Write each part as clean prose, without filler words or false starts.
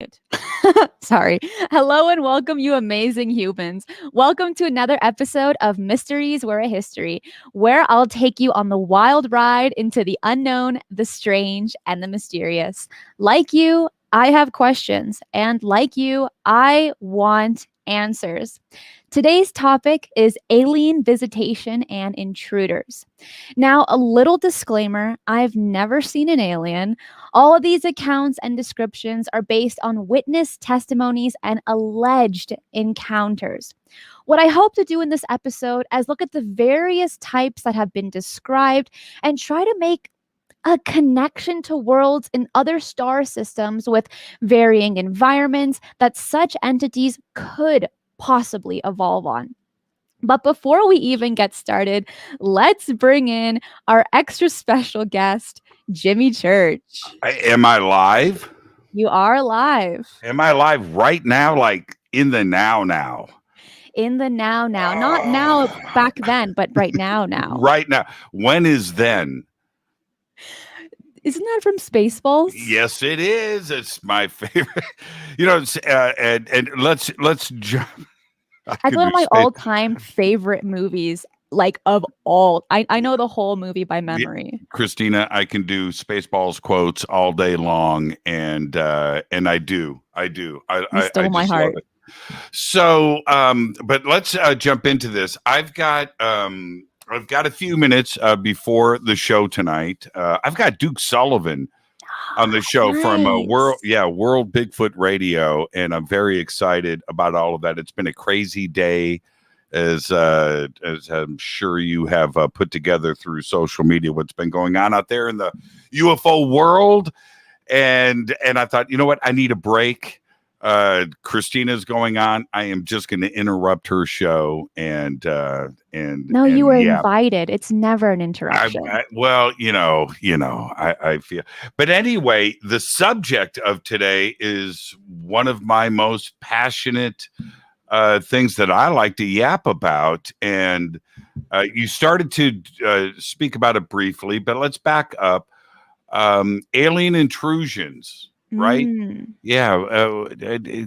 it. Sorry. Hello and welcome, you amazing humans. Welcome to another episode of Mysteries Were a History, where I'll take you on the wild ride into the unknown, the strange, and the mysterious. Like you, I have questions, and like you, I want answers. Today's topic is alien visitation and intruders. Now, a little disclaimer, I've never seen an alien. All of these accounts and descriptions are based on witness testimonies and alleged encounters. What I hope to do in this episode is look at the various types that have been described and try to make a connection to worlds in other star systems with varying environments that such entities could possibly evolve on. But before we even get started, let's bring in our extra special guest, Jimmy Church. Am I live? You are live. Am I live right now? Like in the now? In the now. Not now back then, but right now. Right now. When is then? Isn't that from Spaceballs? Yes, it is. It's my favorite. And let's jump. That's one of my all-time favorite movies, like of all. I know the whole movie by memory. Cristina, I can do Spaceballs quotes all day long, and I do. You stole my heart. So, but let's jump into this. I've got a few minutes before the show tonight. I've got Duke Sullivan on the show from World Bigfoot Radio, and I'm very excited about all of that. It's been a crazy day, as I'm sure you have put together through social media what's been going on out there in the UFO world, and I thought, you know what, I need a break. Christina's going on. I am just going to interrupt her show and you were invited. It's never an interruption. I feel, but anyway, the subject of today is one of my most passionate things that I like to yap about. And you started to speak about it briefly, but let's back up. Alien intrusions. Right? Yeah.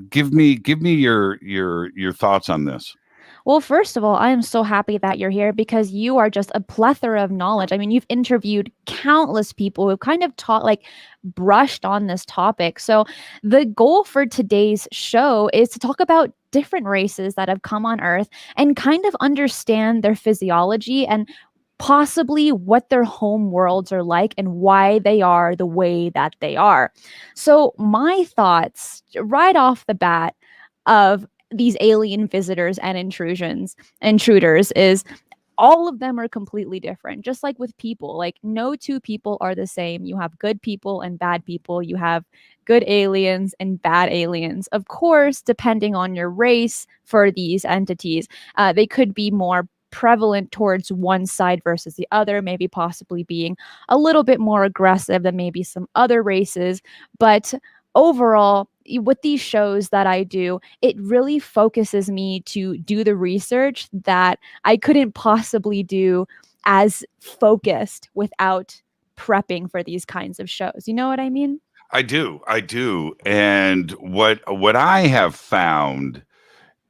Give me your thoughts on this. Well, first of all, I am so happy that you're here because you are just a plethora of knowledge. I mean, you've interviewed countless people who've kind of brushed on this topic. So the goal for today's show is to talk about different races that have come on Earth and kind of understand their physiology and possibly what their home worlds are like and why they are the way that they are. So my thoughts right off the bat of these alien visitors and intruders is all of them are completely different. Just like with people, like no two people are the same. You have good people and bad people. You have good aliens and bad aliens. Of course, depending on your race for these entities, they could be more prevalent towards one side versus the other, maybe possibly being a little bit more aggressive than maybe some other races. But overall, with these shows that I do, it really focuses me to do the research that I couldn't possibly do as focused without prepping for these kinds of shows. You know what I mean? I do. And what I have found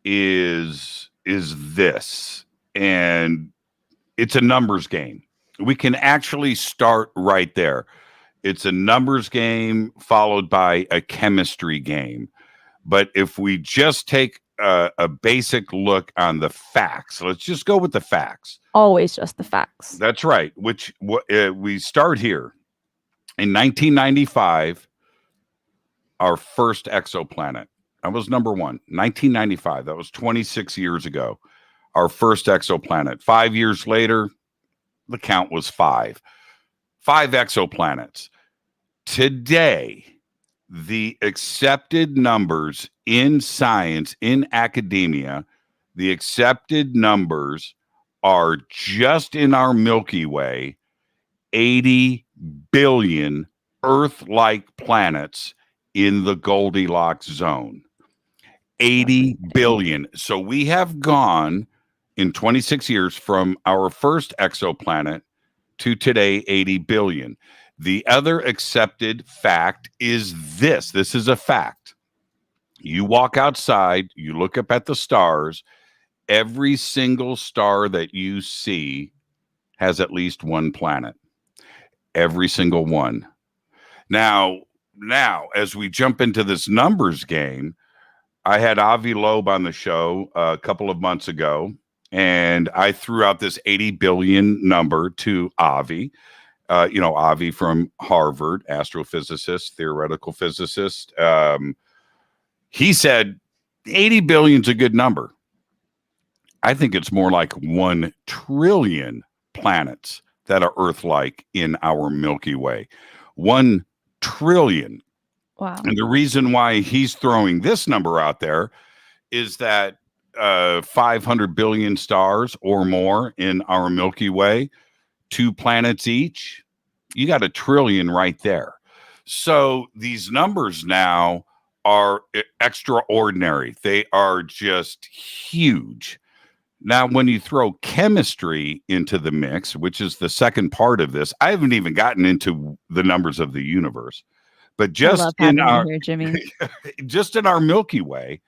is this. And it's a numbers game. We can actually start right there. It's a numbers game followed by a chemistry game. But if we just take a basic look on the facts, let's just go with the facts. Always just the facts. That's right. We start here. In 1995, our first exoplanet. That was number one. 1995. That was 26 years ago. Our first exoplanet. 5 years later, the count was 5. 5 exoplanets. Today, the accepted numbers in science, in academia, the accepted numbers are just in our Milky Way, 80 billion Earth-like planets in the Goldilocks zone. 80 billion. So we have gone in 26 years from our first exoplanet to today 80 billion. The other accepted fact is this. This is a fact. You walk outside, you look up at the stars, every single star that you see has at least one planet. Every single one. Now, as we jump into this numbers game, I had Avi Loeb on the show a couple of months ago, and I threw out this 80 billion number to Avi. Avi from Harvard, astrophysicist, theoretical physicist. He said 80 billion is a good number. I think it's more like 1 trillion planets that are Earth-like in our Milky Way. 1 trillion. Wow. And the reason why he's throwing this number out there is that 500 billion stars or more in our Milky Way, 2 planets each, you got 1 trillion right there. So these numbers now are extraordinary. They are just huge. Now, when you throw chemistry into the mix, which is the second part of this, I haven't even gotten into the numbers of the universe, but just in our here, Jimmy. just in our Milky Way,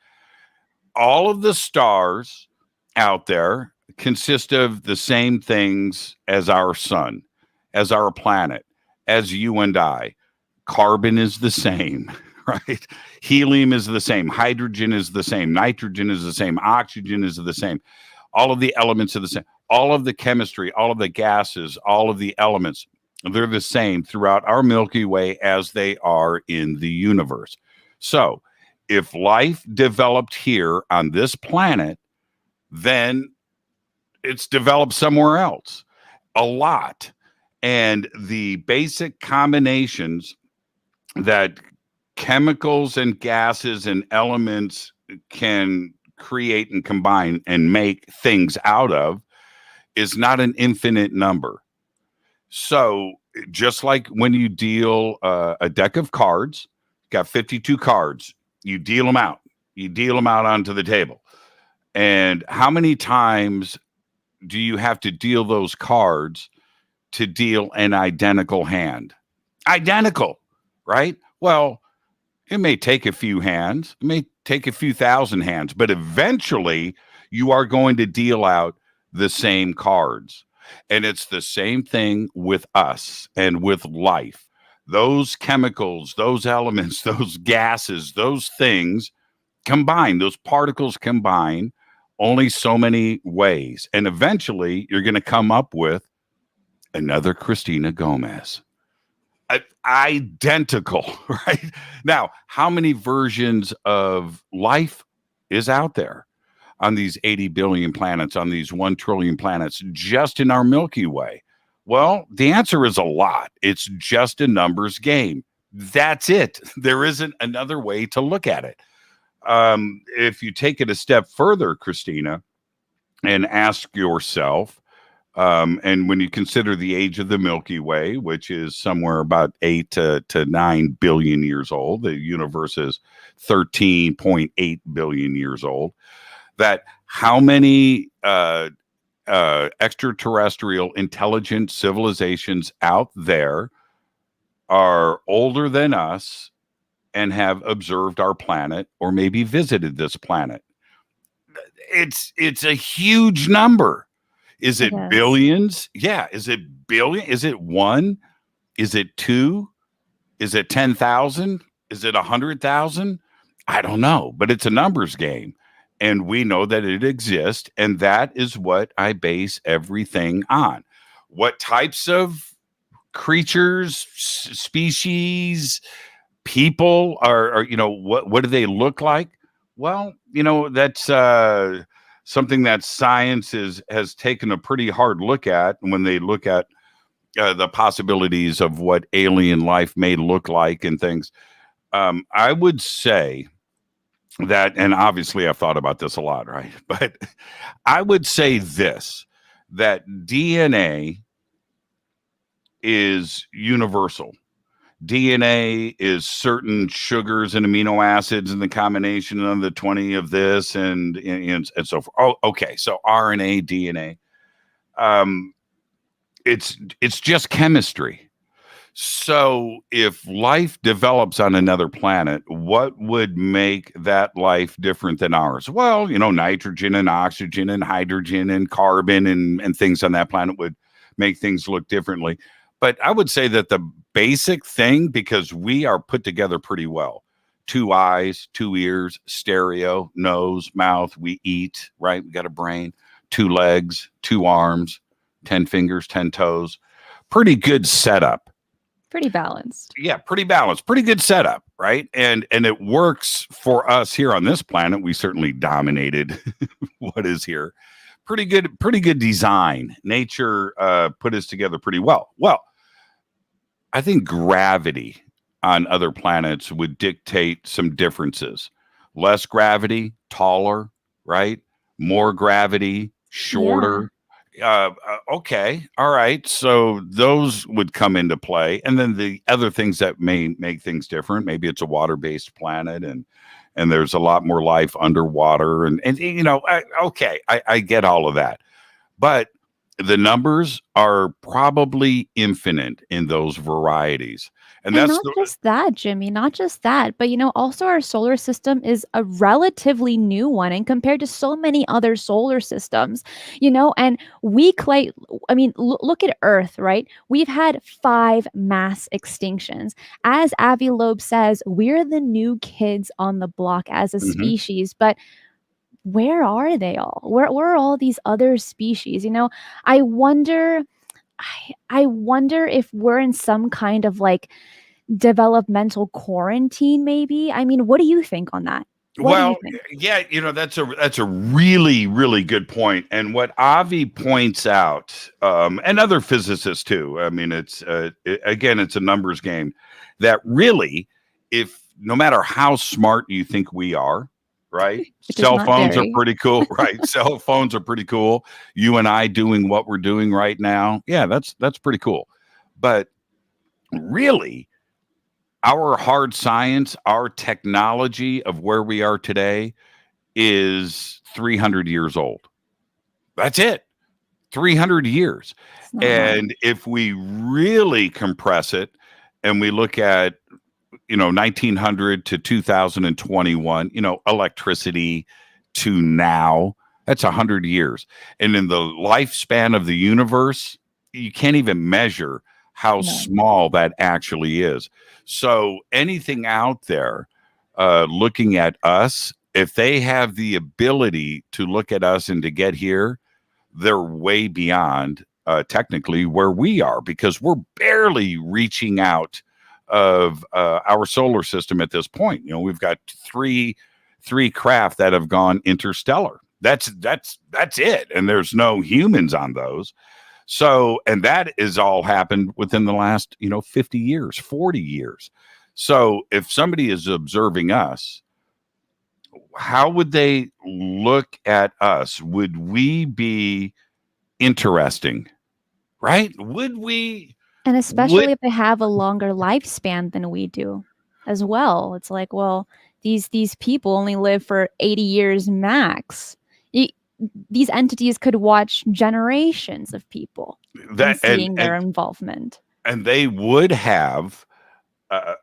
all of the stars out there consist of the same things as our sun, as our planet, as you and I. Carbon is the same, right? Helium is the same. Hydrogen is the same. Nitrogen is the same. Oxygen is the same. All of the elements are the same. All of the chemistry, all of the gases, all of the elements, they're the same throughout our Milky Way as they are in the universe. So if life developed here on this planet, then it's developed somewhere else a lot. And the basic combinations that chemicals and gases and elements can create and combine and make things out of is not an infinite number. So just like when you deal a deck of cards, got 52 cards, you deal them out onto the table. And how many times do you have to deal those cards to deal an identical hand? Identical, right? Well, it may take a few hands, it may take a few thousand hands, but eventually you are going to deal out the same cards. And it's the same thing with us and with life. Those chemicals, those elements, those gases, those things combine, those particles combine only so many ways. And eventually you're going to come up with another Cristina Gomez. Identical, right? Now, how many versions of life is out there on these 80 billion planets, on these 1 trillion planets, just in our Milky Way? Well, the answer is a lot. It's just a numbers game. That's it. There isn't another way to look at it. If you take it a step further, Cristina, and ask yourself, and when you consider the age of the Milky Way, which is somewhere about 8 to 9 billion years old, the universe is 13.8 billion years old, that how many extraterrestrial intelligent civilizations out there are older than us and have observed our planet or maybe visited this planet? It's a huge number. Is it billions? Yeah. Is it billion? Is it 1? Is it 2? Is it 10,000? Is it 100,000? I don't know, but it's a numbers game. And we know that it exists. And that is what I base everything on. What types of creatures, species, people are what do they look like? Well, that's something that science has taken a pretty hard look at when they look at the possibilities of what alien life may look like and things. I would say that, and obviously I've thought about this a lot, right? But I would say this, that DNA is universal. DNA is certain sugars and amino acids and the combination of the 20 of this and so forth. Oh, okay. So RNA, DNA, it's just chemistry. So, if life develops on another planet, what would make that life different than ours? Well, nitrogen and oxygen and hydrogen and carbon and things on that planet would make things look differently. But I would say that the basic thing, because we are put together pretty well: 2 eyes, 2 ears, stereo, nose, mouth, we eat, right? We got a brain, 2 legs, 2 arms, 10 fingers, 10 toes. Pretty good setup. Pretty balanced. Yeah, pretty balanced, pretty good setup, right? And it works for us here on this planet. We certainly dominated what is here. Pretty good design. Nature put us together pretty well. Well, I think gravity on other planets would dictate some differences. Less gravity, taller, right? More gravity, shorter. Okay. All right. So those would come into play. And then the other things that may make things different, maybe it's a water-based planet and there's a lot more life underwater. And I get all of that. But the numbers are probably infinite in those varieties. And not just that, Jimmy, not just that, but also our solar system is a relatively new one and compared to so many other solar systems, and look at Earth, right? We've had 5 mass extinctions. As Avi Loeb says, we're the new kids on the block as a species, but where are they all? Where are all these other species? I wonder if we're in some kind of like developmental quarantine, maybe. I mean, what do you think on that? Yeah, that's a really, really good point. And what Avi points out, and other physicists too, I mean, it's a numbers game, that really, if no matter how smart you think we are, right? Cell phones are pretty cool, right? Cell phones are pretty cool. You and I doing what we're doing right now. Yeah, that's pretty cool. But really, our hard science, our technology of where we are today is 300 years old. That's it. 300 years. And if we really compress it and we look at 1900 to 2021, electricity to now, that's 100 years. And in the lifespan of the universe, you can't even measure how small that actually is. So anything out there looking at us, if they have the ability to look at us and to get here, they're way beyond technically where we are, because we're barely reaching out of our solar system at this point. We've got three craft that have gone interstellar. That's it. And there's no humans on those. So, and that is all happened within the last, 50 years, 40 years. So if somebody is observing us, how would they look at us? Would we be interesting? Right? Would we? And especially if they have a longer lifespan than we do as well. It's like, well, these people only live for 80 years max. These entities could watch generations of people seeing their involvement. And they would have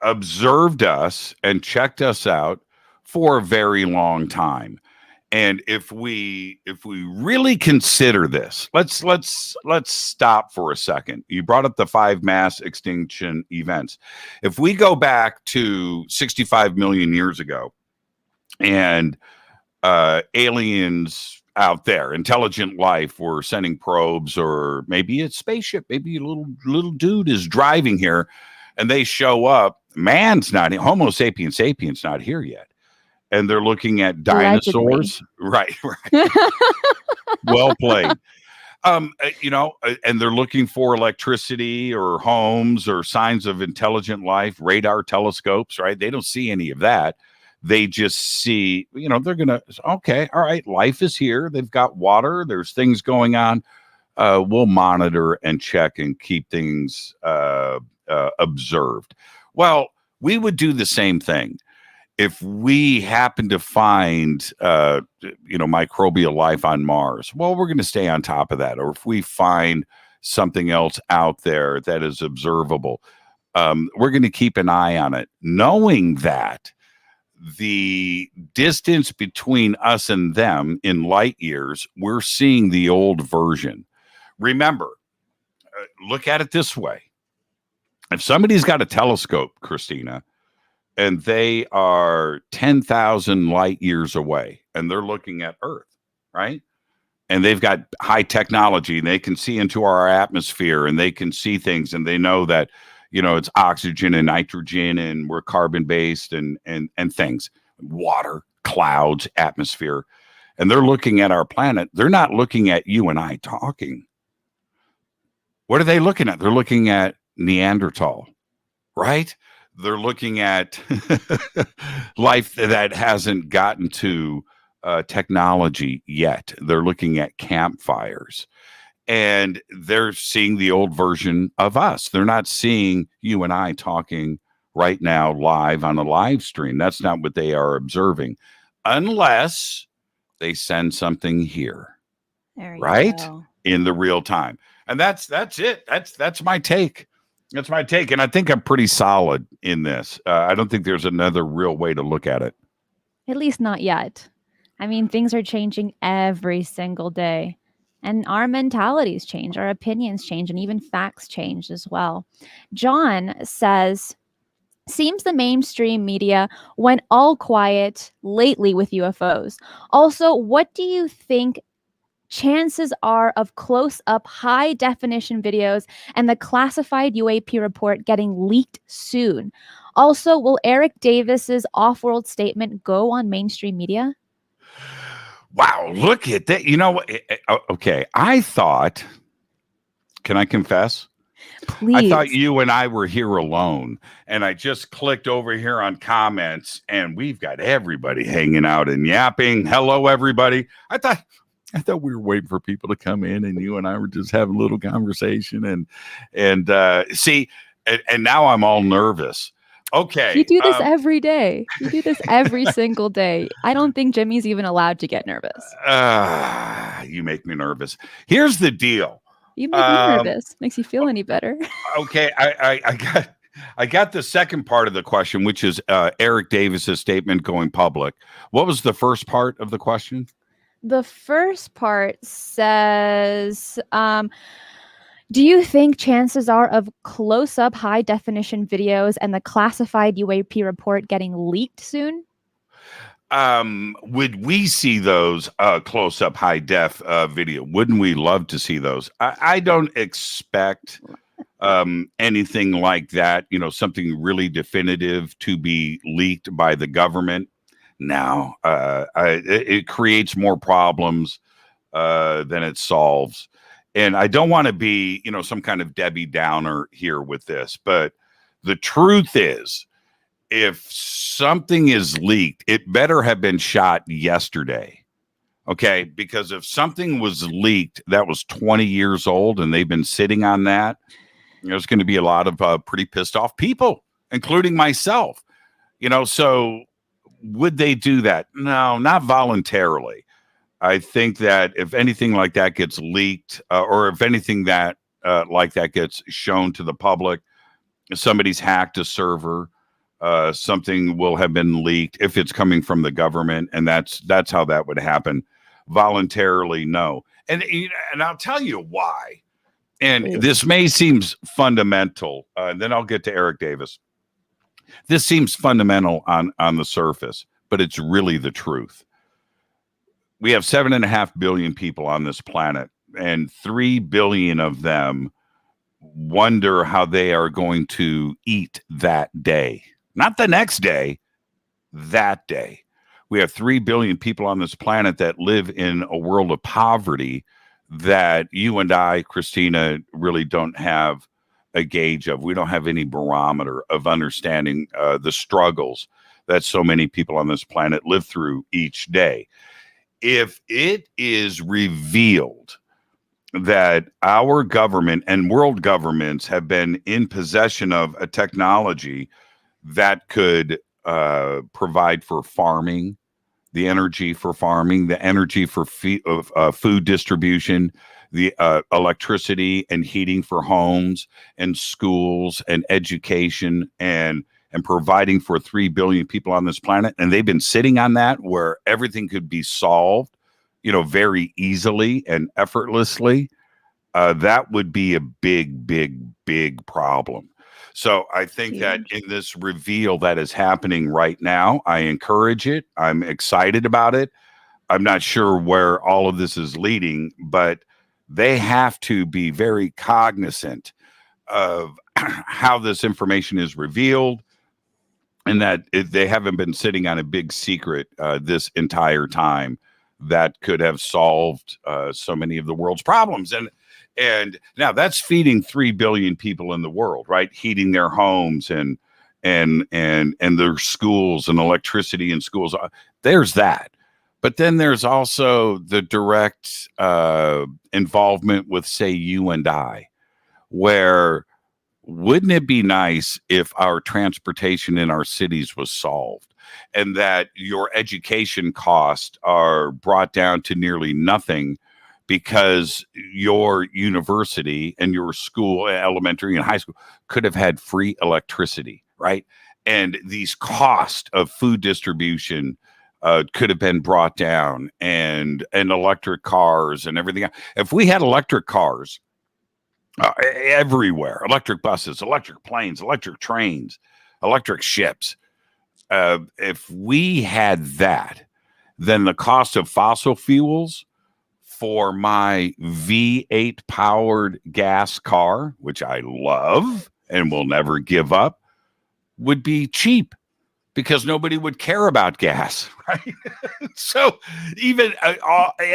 observed us and checked us out for a very long time. And if we really consider this, let's stop for a second. You brought up the 5 mass extinction events. If we go back to 65 million years ago, and aliens out there, intelligent life, were sending probes, or maybe a spaceship, maybe a little dude is driving here, and they show up. Man's not, Homo sapiens sapiens not here yet. And they're looking at dinosaurs. Allegedly. Right. Well played. And they're looking for electricity or homes or signs of intelligent life, radar telescopes, right? They don't see any of that. They just see, they're going to, okay, all right, life is here. They've got water. There's things going on. We'll monitor and check and keep things observed. Well, we would do the same thing. If we happen to find, microbial life on Mars, well, we're going to stay on top of that. Or if we find something else out there that is observable, We're going to keep an eye on it, knowing that the distance between us and them in light years, we're seeing the old version. Remember, look at it this way. If somebody's got a telescope, Cristina, and they are 10,000 light years away and they're looking at Earth, right? And they've got high technology and they can see into our atmosphere and they can see things and they know that, it's oxygen and nitrogen and we're carbon based and things, water, clouds, atmosphere. And they're looking at our planet. They're not looking at you and I talking. What are they looking at? They're looking at Neanderthal, right? They're looking at life that hasn't gotten to technology yet. They're looking at campfires. And they're seeing the old version of us. They're not seeing you and I talking right now live on a live stream. That's not what they are observing, unless they send something here, right? In the real time. And that's it. That's my take. That's my take. And I think I'm pretty solid in this. I don't think there's another real way to look at it. At least not yet. I mean, things are changing every single day. And our mentalities change, our opinions change, and even facts change as well. John says, seems the mainstream media went all quiet lately with UFOs. Also, what do you think chances are of close-up high-definition videos and the classified UAP report getting leaked soon? Also, will Eric Davis's off-world statement go on mainstream media? Wow, look at that. Okay, I thought, can I confess? Please. I thought you and I were here alone, and I just clicked over here on comments, and we've got everybody hanging out and yapping. Hello, everybody. I thought we were waiting for people to come in, and you and I were just having a little conversation, and now I'm all nervous. Okay. You do this every day. You do this every single day. I don't think Jimmy's even allowed to get nervous. You make me nervous. Here's the deal. You make me nervous. Makes you feel any better. Okay. I got the second part of the question, which is Eric Davis's statement going public. What was the first part of the question? The first part says, do you think chances are of close-up high-definition videos and the classified UAP report getting leaked soon? Would we see those close-up high-def video? Wouldn't we love to see those? I don't expect anything like that, something really definitive to be leaked by the government. Now, it creates more problems than it solves. And I don't want to be, some kind of Debbie Downer here with this, but the truth is, if something is leaked, it better have been shot yesterday. Okay. Because if something was leaked that was 20 years old and they've been sitting on that, there's going to be a lot of pretty pissed off people, including myself. So would they do that? No, not voluntarily. I think that if anything like that gets leaked, or if anything that like that gets shown to the public, if somebody's hacked a server, something will have been leaked if it's coming from the government, and that's how that would happen. Voluntarily, no. And I'll tell you why. And this may seem fundamental. Then I'll get to Eric Davis. This seems fundamental on the surface, but it's really the truth. We have 7.5 billion people on this planet, and 3 billion of them wonder how they are going to eat that day. Not the next day, that day. We have 3 billion people on this planet that live in a world of poverty that you and I, Cristina, really don't have a gauge of. We don't have any barometer of understanding the struggles that so many people on this planet live through each day. If it is revealed that our government and world governments have been in possession of a technology that could provide for farming, the energy for farming, the energy for food distribution, the electricity and heating for homes and schools and education and providing for 3 billion people on this planet. And they've been sitting on that where everything could be solved, very easily and effortlessly. That would be a big, big, big problem. So I think that in this reveal that is happening right now, I encourage it. I'm excited about it. I'm not sure where all of this is leading, but they have to be very cognizant of how this information is revealed, and that they haven't been sitting on a big secret this entire time that could have solved so many of the world's problems. And now that's feeding 3 billion people in the world, right? Heating their homes and their schools and electricity in schools. There's that. But then there's also the direct involvement with, say, you and I, where wouldn't it be nice if our transportation in our cities was solved and that your education costs are brought down to nearly nothing because your university and your school, elementary and high school, could have had free electricity, right? And these costs of food distribution could have been brought down, and electric cars and everything. If we had electric cars everywhere, electric buses, electric planes, electric trains, electric ships, if we had that, then the cost of fossil fuels for my V8 powered gas car, which I love and will never give up, would be cheap, because nobody would care about gas, right? So even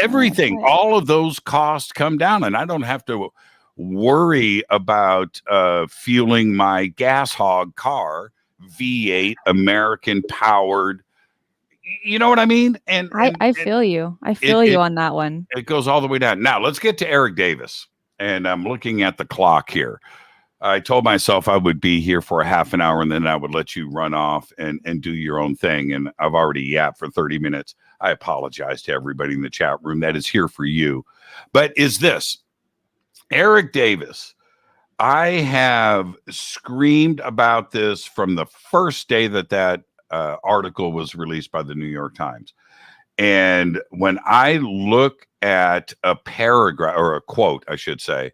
everything, all of those costs come down, and I don't have to worry about fueling my gas hog car, V8 American powered. You know what I mean? And I feel you. I feel you on that one. It goes all the way down. Now let's get to Eric Davis. And I'm looking at the clock here. I told myself I would be here for a half an hour and then I would let you run off and do your own thing. And I've already yapped for 30 minutes. I apologize to everybody in the chat room. That is here for you. But is this Eric Davis? I have screamed about this from the first day that article was released by the New York Times. And when I look at a paragraph, or a quote, I should say,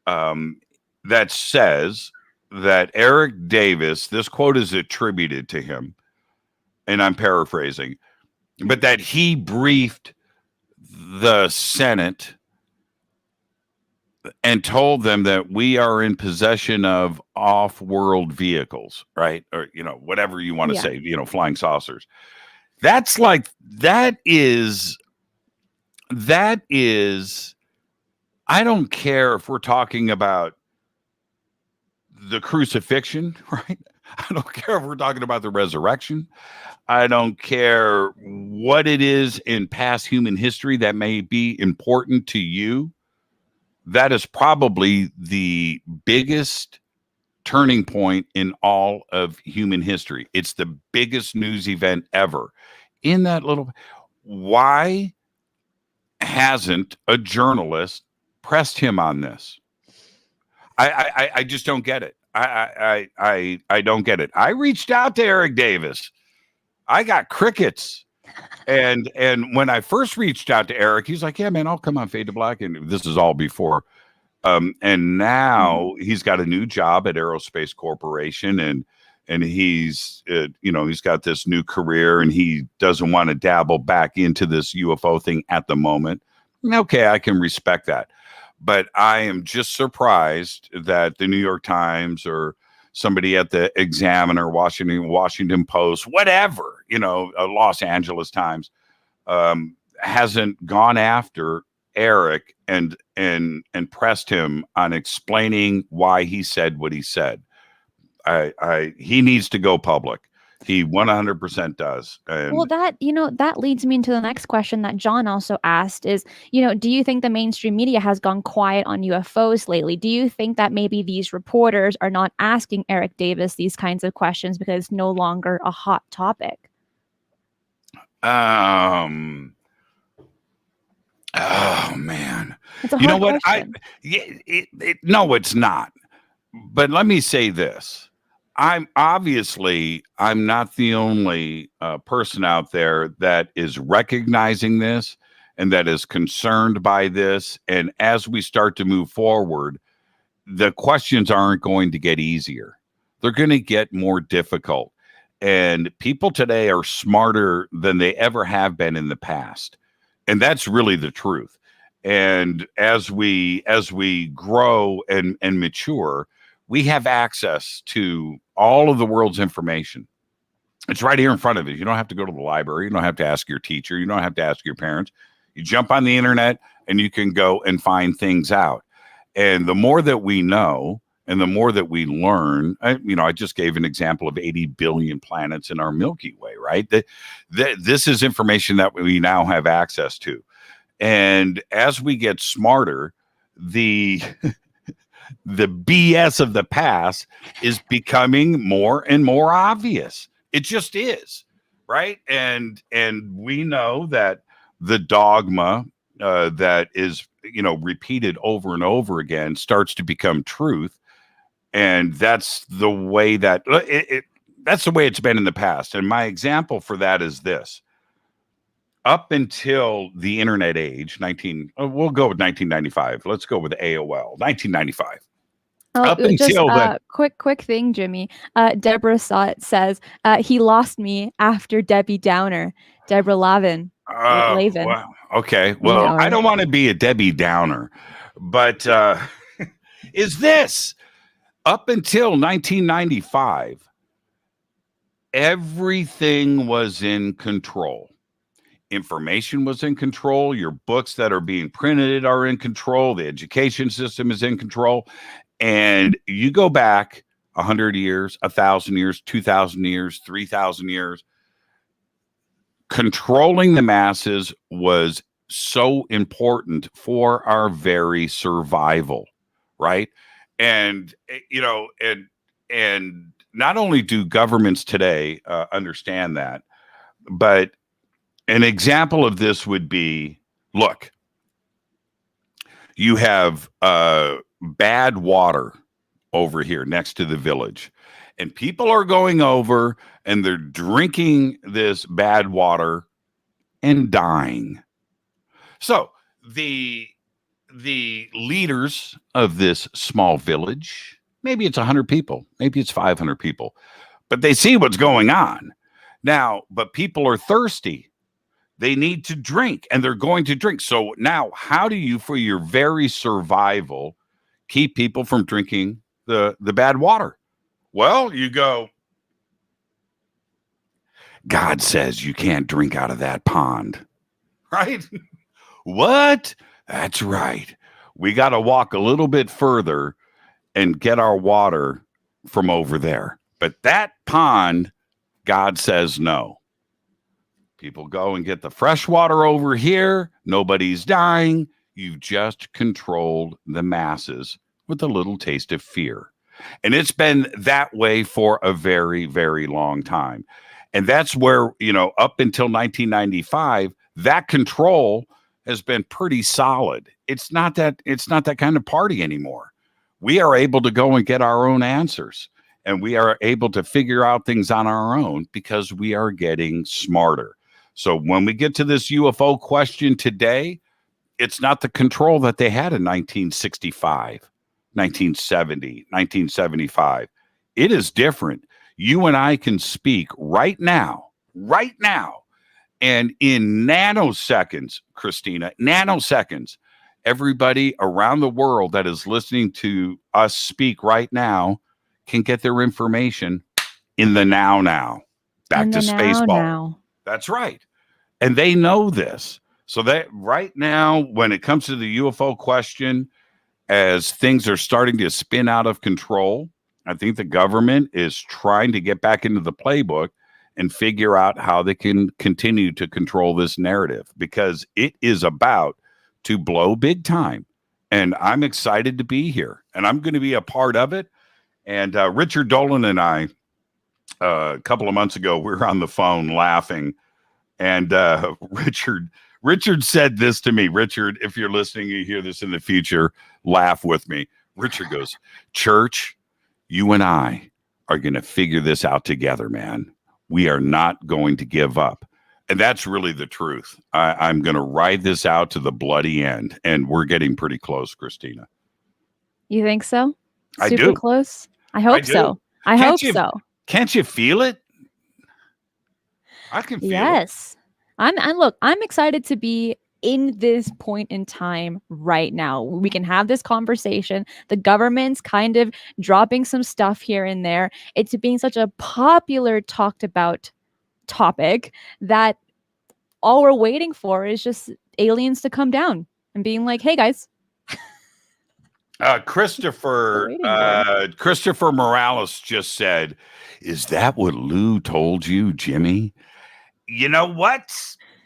that says that Eric Davis, this quote is attributed to him, and I'm paraphrasing, but that he briefed the Senate and told them that we are in possession of off-world vehicles, right? Or, whatever you want to say, flying saucers. That's like, that is, I don't care if we're talking about the crucifixion, right? I don't care if we're talking about the resurrection. I don't care what it is in past human history that may be important to you. That is probably the biggest turning point in all of human history. It's the biggest news event ever. In that why hasn't a journalist pressed him on this? I just don't get it. I don't get it. I reached out to Eric Davis. I got crickets. And when I first reached out to Eric, he's like, yeah, man, I'll come on Fade to Black. And this is all before. And now he's got a new job at Aerospace Corporation, and he's, he's got this new career, and he doesn't want to dabble back into this UFO thing at the moment. Okay, I can respect that. But I am just surprised that the New York Times or somebody at the Examiner, Washington Post, whatever, Los Angeles Times, hasn't gone after Eric and pressed him on explaining why he said what he said. He needs to go public. He 100% does. Well, that leads me into the next question that John also asked is, do you think the mainstream media has gone quiet on UFOs lately? Do you think that maybe these reporters are not asking Eric Davis these kinds of questions because it's no longer a hot topic? Oh man. It's a You know hard what? question. No, it's not. But let me say this. I'm not the only person out there that is recognizing this and that is concerned by this. And as we start to move forward, the questions aren't going to get easier. They're going to get more difficult. And people today are smarter than they ever have been in the past. And that's really the truth. And as we grow and mature, we have access to all of the world's information. It's right here in front of you. You don't have to go to the library. You don't have to ask your teacher. You don't have to ask your parents. You jump on the internet and you can go and find things out. And the more that we know and the more that we learn, I just gave an example of 80 billion planets in our Milky Way, right? This is information that we now have access to. And as we get smarter, the the BS of the past is becoming more and more obvious. It just is, right? And we know that the dogma that is repeated over and over again starts to become truth, and that's the way that that's the way it's been in the past. And my example for that is this: up until the internet age, we'll go with 1995. Let's go with AOL, 1995. Oh, Up just until then, quick thing, Jimmy. Deborah says he lost me after Debbie Downer. Deborah Lavin. Lavin. wow. Okay. You Well, know I her. don't want to be a Debbie Downer, but is this up until 1995, everything was in control. Information was in control. Your books that are being printed are in control. The education system is in control. And you go back 100 years, 1,000 years, 2,000 years, 3,000 years, controlling the masses was so important for our very survival, right? And and not only do governments today understand that, but an example of this would be, look, you have bad water over here next to the village, and people are going over and they're drinking this bad water and dying. So the leaders of this small village, maybe it's 100 people, maybe it's 500 people, but they see what's going on now. But people are thirsty. They need to drink, and they're going to drink. So now, how do you, for your very survival, keep people from drinking the bad water? Well, you go, God says you can't drink out of that pond, right? What? That's right. We got to walk a little bit further and get our water from over there. But that pond, God says no. People go and get the fresh water over here. Nobody's dying. You've just controlled the masses with a little taste of fear. And it's been that way for a very, very long time. And that's where, up until 1995, that control has been pretty solid. It's not that kind of party anymore. We are able to go and get our own answers, and we are able to figure out things on our own because we are getting smarter. So when we get to this UFO question today, it's not the control that they had in 1965, 1970, 1975. It is different. You and I can speak right now, and in nanoseconds, Cristina, nanoseconds, everybody around the world that is listening to us speak right now can get their information in the now. Back to Spaceball. Now. That's right. And they know this. So that right now, when it comes to the UFO question, as things are starting to spin out of control, I think the government is trying to get back into the playbook and figure out how they can continue to control this narrative, because it is about to blow big time. And I'm excited to be here, and I'm going to be a part of it. And Richard Dolan and I, a couple of months ago, we were on the phone laughing, and Richard Richard said this to me. Richard, if you're listening, you hear this in the future, laugh with me. Richard goes, Church, you and I are going to figure this out together, man. We are not going to give up. And that's really the truth. I'm going to ride this out to the bloody end. And we're getting pretty close, Cristina. You think so? I Super do. close? I hope so. I hope so. Can't you feel it? I can feel it. Yes. I'm excited to be in this point in time right now. We can have this conversation. The government's kind of dropping some stuff here and there. It's being such a popular talked about topic that all we're waiting for is just aliens to come down and being like, hey guys. Christopher Morales just said, is that what Lou told you, Jimmy? You know what?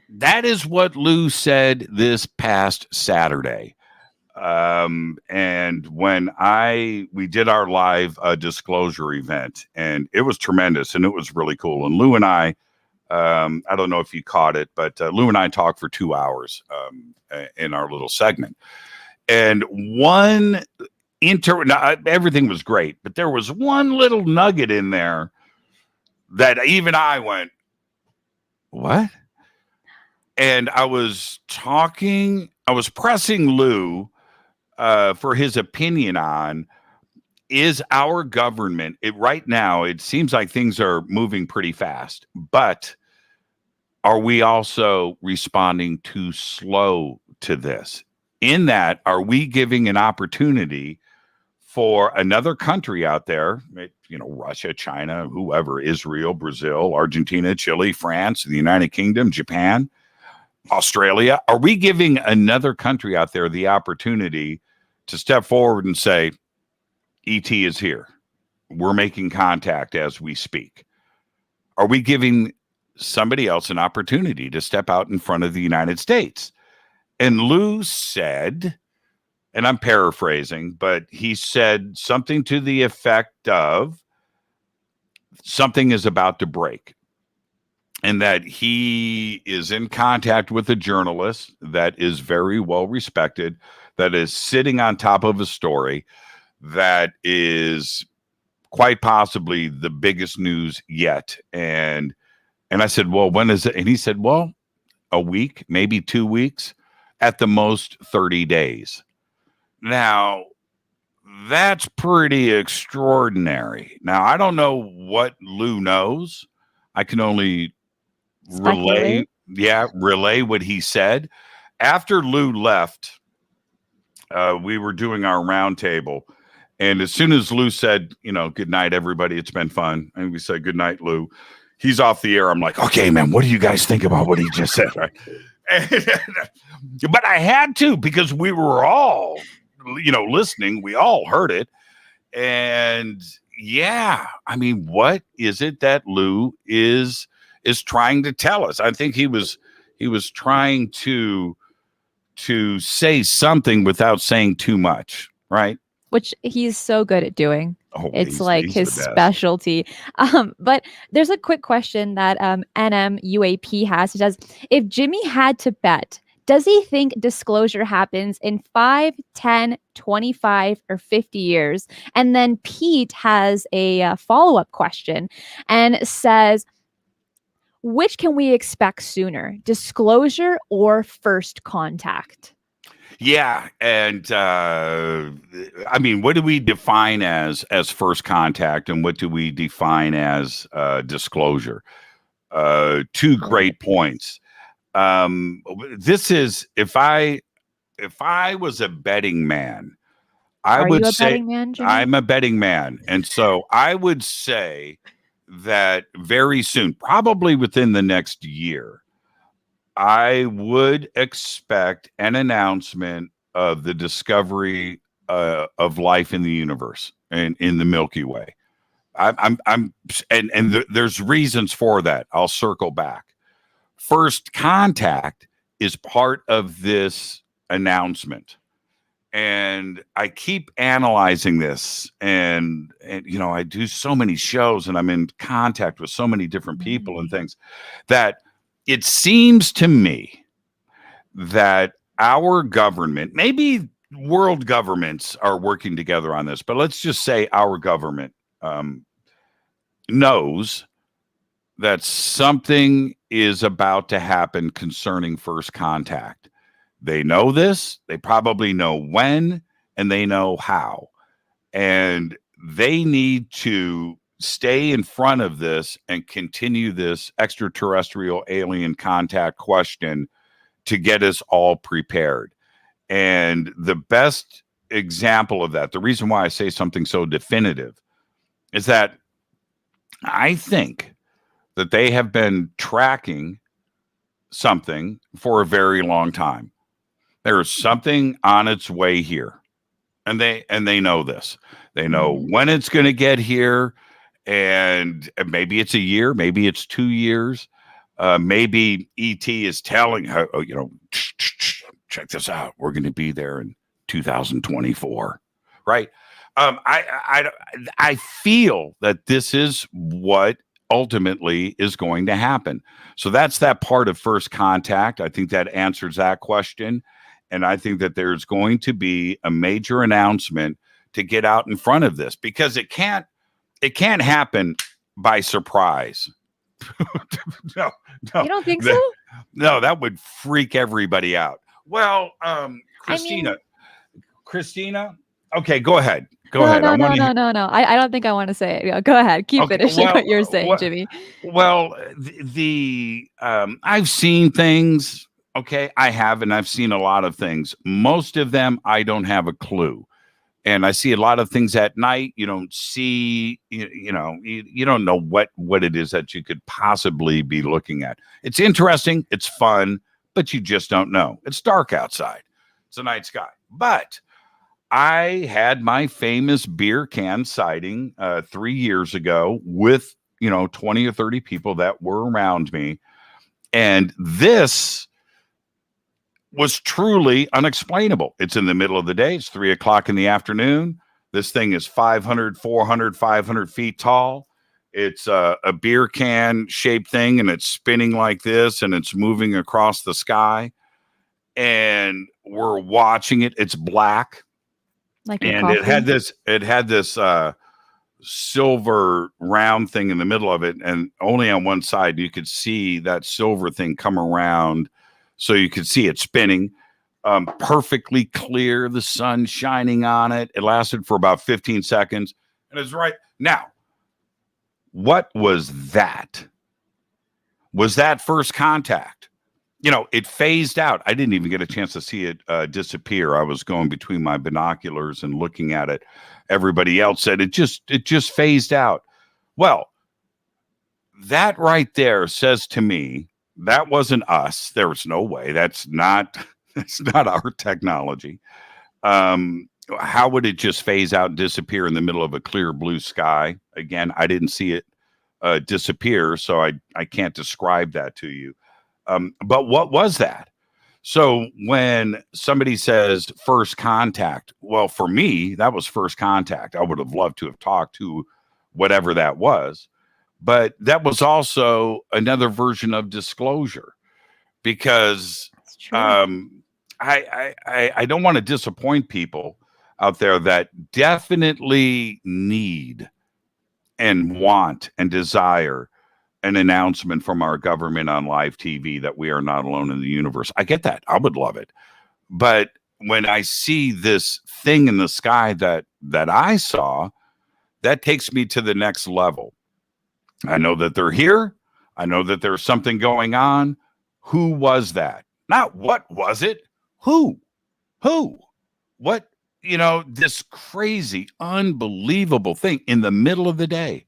That is what Lou said this past Saturday. And when we did our live disclosure event, and it was tremendous and it was really cool. And Lou and I don't know if you caught it, but Lou and I talked for 2 hours in our little segment. And everything was great, but there was one little nugget in there that even I went, what? And I was pressing Lou for his opinion on, is our government, right now, it seems like things are moving pretty fast, but are we also responding too slow to this? In that, are we giving an opportunity for another country out there, Russia, China, whoever, Israel, Brazil, Argentina, Chile, France, the United Kingdom, Japan, Australia? Are we giving another country out there the opportunity to step forward and say, ET is here. We're making contact as we speak? Are we giving somebody else an opportunity to step out in front of the United States? And Lou said, and I'm paraphrasing, but he said something to the effect of, something is about to break. And that he is in contact with a journalist that is very well respected, that is sitting on top of a story that is quite possibly the biggest news yet. And I said, well, when is it? And he said, well, a week, maybe 2 weeks, at the most 30 days. Now, that's pretty extraordinary. Now, I don't know what Lou knows. I can only relay what he said. After Lou left, we were doing our roundtable. And as soon as Lou said, good night, everybody, it's been fun, and we said, good night, Lou, he's off the air. I'm like, okay, man, what do you guys think about what he just said? Right? But I had to, because we were all, listening. We all heard it. And yeah, I mean, what is it that Lou is trying to tell us? I think he was trying to say something without saying too much, right? Which he's so good at doing. Oh, it's like his specialty. But there's a quick question that NMUAP has. It says, if Jimmy had to bet, does he think disclosure happens in 5, 10, 25, or 50 years? And then Pete has a follow-up question and says, which can we expect sooner, disclosure or first contact? Yeah, and I mean, what do we define as first contact, and what do we define as disclosure? Two great points. This is, if I was a betting man, Are you a betting man, Jimmy? I'm a betting man, and so I would say that very soon, probably within the next year, I would expect an announcement of the discovery of life in the universe and in the Milky Way. There's reasons for that. I'll circle back. First contact is part of this announcement. And I keep analyzing this, and I do so many shows, and I'm in contact with so many different people and things, that it seems to me that our government, maybe world governments are working together on this, but let's just say our government knows that something is about to happen concerning first contact. They know this, they probably know when, and they know how. And they need to stay in front of this and continue this extraterrestrial alien contact question to get us all prepared. And the best example of that, the reason why I say something so definitive, is that I think that they have been tracking something for a very long time. There is something on its way here. And they know this. They know when it's going to get here, and maybe it's a year, maybe it's 2 years. Maybe ET is telling her, oh, check this out. We're going to be there in 2024, right? I feel that this is what ultimately is going to happen. So that's that part of first contact. I think that answers that question. And I think that there's going to be a major announcement to get out in front of this, because it can't happen by surprise. No. You don't think so? No, that would freak everybody out. Well, Cristina. Okay, go ahead. Go ahead. No. I don't think I want to say it. Yeah, go ahead. Keep finishing what you're saying, Jimmy. Well, I've seen things. Okay, I have, and I've seen a lot of things. Most of them, I don't have a clue. And I see a lot of things at night. You don't see, you don't know what it is that you could possibly be looking at. It's interesting. It's fun, but you just don't know. It's dark outside. It's a night sky. But I had my famous beer can sighting 3 years ago with, 20 or 30 people that were around me. And this was truly unexplainable. It's in the middle of the day. It's 3 o'clock in the afternoon. This thing is 500, 400, 500 feet tall. It's a beer can shaped thing, and it's spinning like this, and it's moving across the sky. And we're watching it. It's black. And it had this silver round thing in the middle of it. And only on one side you could see that silver thing come around. So you could see it spinning, perfectly clear, the sun shining on it. It lasted for about 15 seconds. And it's right now. What was that? Was that first contact? It phased out. I didn't even get a chance to see it disappear. I was going between my binoculars and looking at it. Everybody else said it just phased out. Well, that right there says to me, that wasn't us. There was no way. That's not our technology. How would it just phase out and disappear in the middle of a clear blue sky? Again, I didn't see it disappear, so I can't describe that to you. But what was that? So when somebody says first contact, well, for me, that was first contact. I would have loved to have talked to whatever that was. But that was also another version of disclosure, because I don't want to disappoint people out there that definitely need and want and desire an announcement from our government on live TV that we are not alone in the universe. I get that. I would love it. But when I see this thing in the sky that I saw, that takes me to the next level. I know that they're here. I know that there's something going on. Who was that? Not what was it? Who? What? This crazy, unbelievable thing in the middle of the day.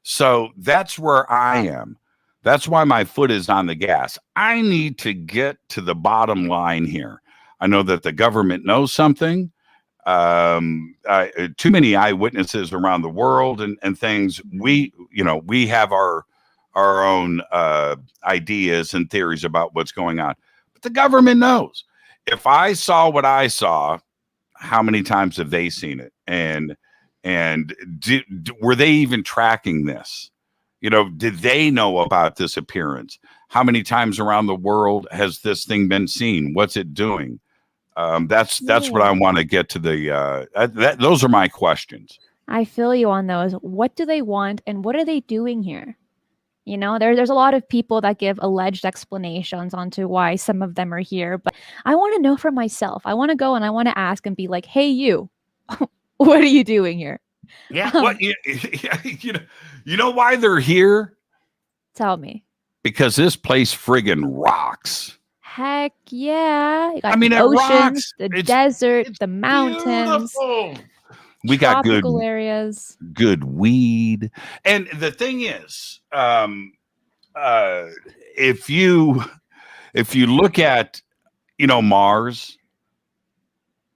So that's where I am. That's why my foot is on the gas. I need to get to the bottom line here. I know that the government knows something. Too many eyewitnesses around the world and things. We have our own ideas and theories about what's going on, but the government knows. If I saw what I saw, how many times have they seen it? And were they even tracking this? Did they know about this appearance? How many times around the world has this thing been seen? What's it doing? That's what I want to get to. Those are my questions. I feel you on those. What do they want and what are they doing here? You know, there's a lot of people that give alleged explanations onto why some of them are here, but I want to know for myself. I want to go and I want to ask and be like, hey, you, what are you doing here? Yeah. What you know why they're here? Tell me. Because this place friggin' rocks. Heck yeah. You got the the oceans, rocks. the desert, the mountains. Beautiful. We got tropical areas, good weed. And the thing is, if you look at, Mars,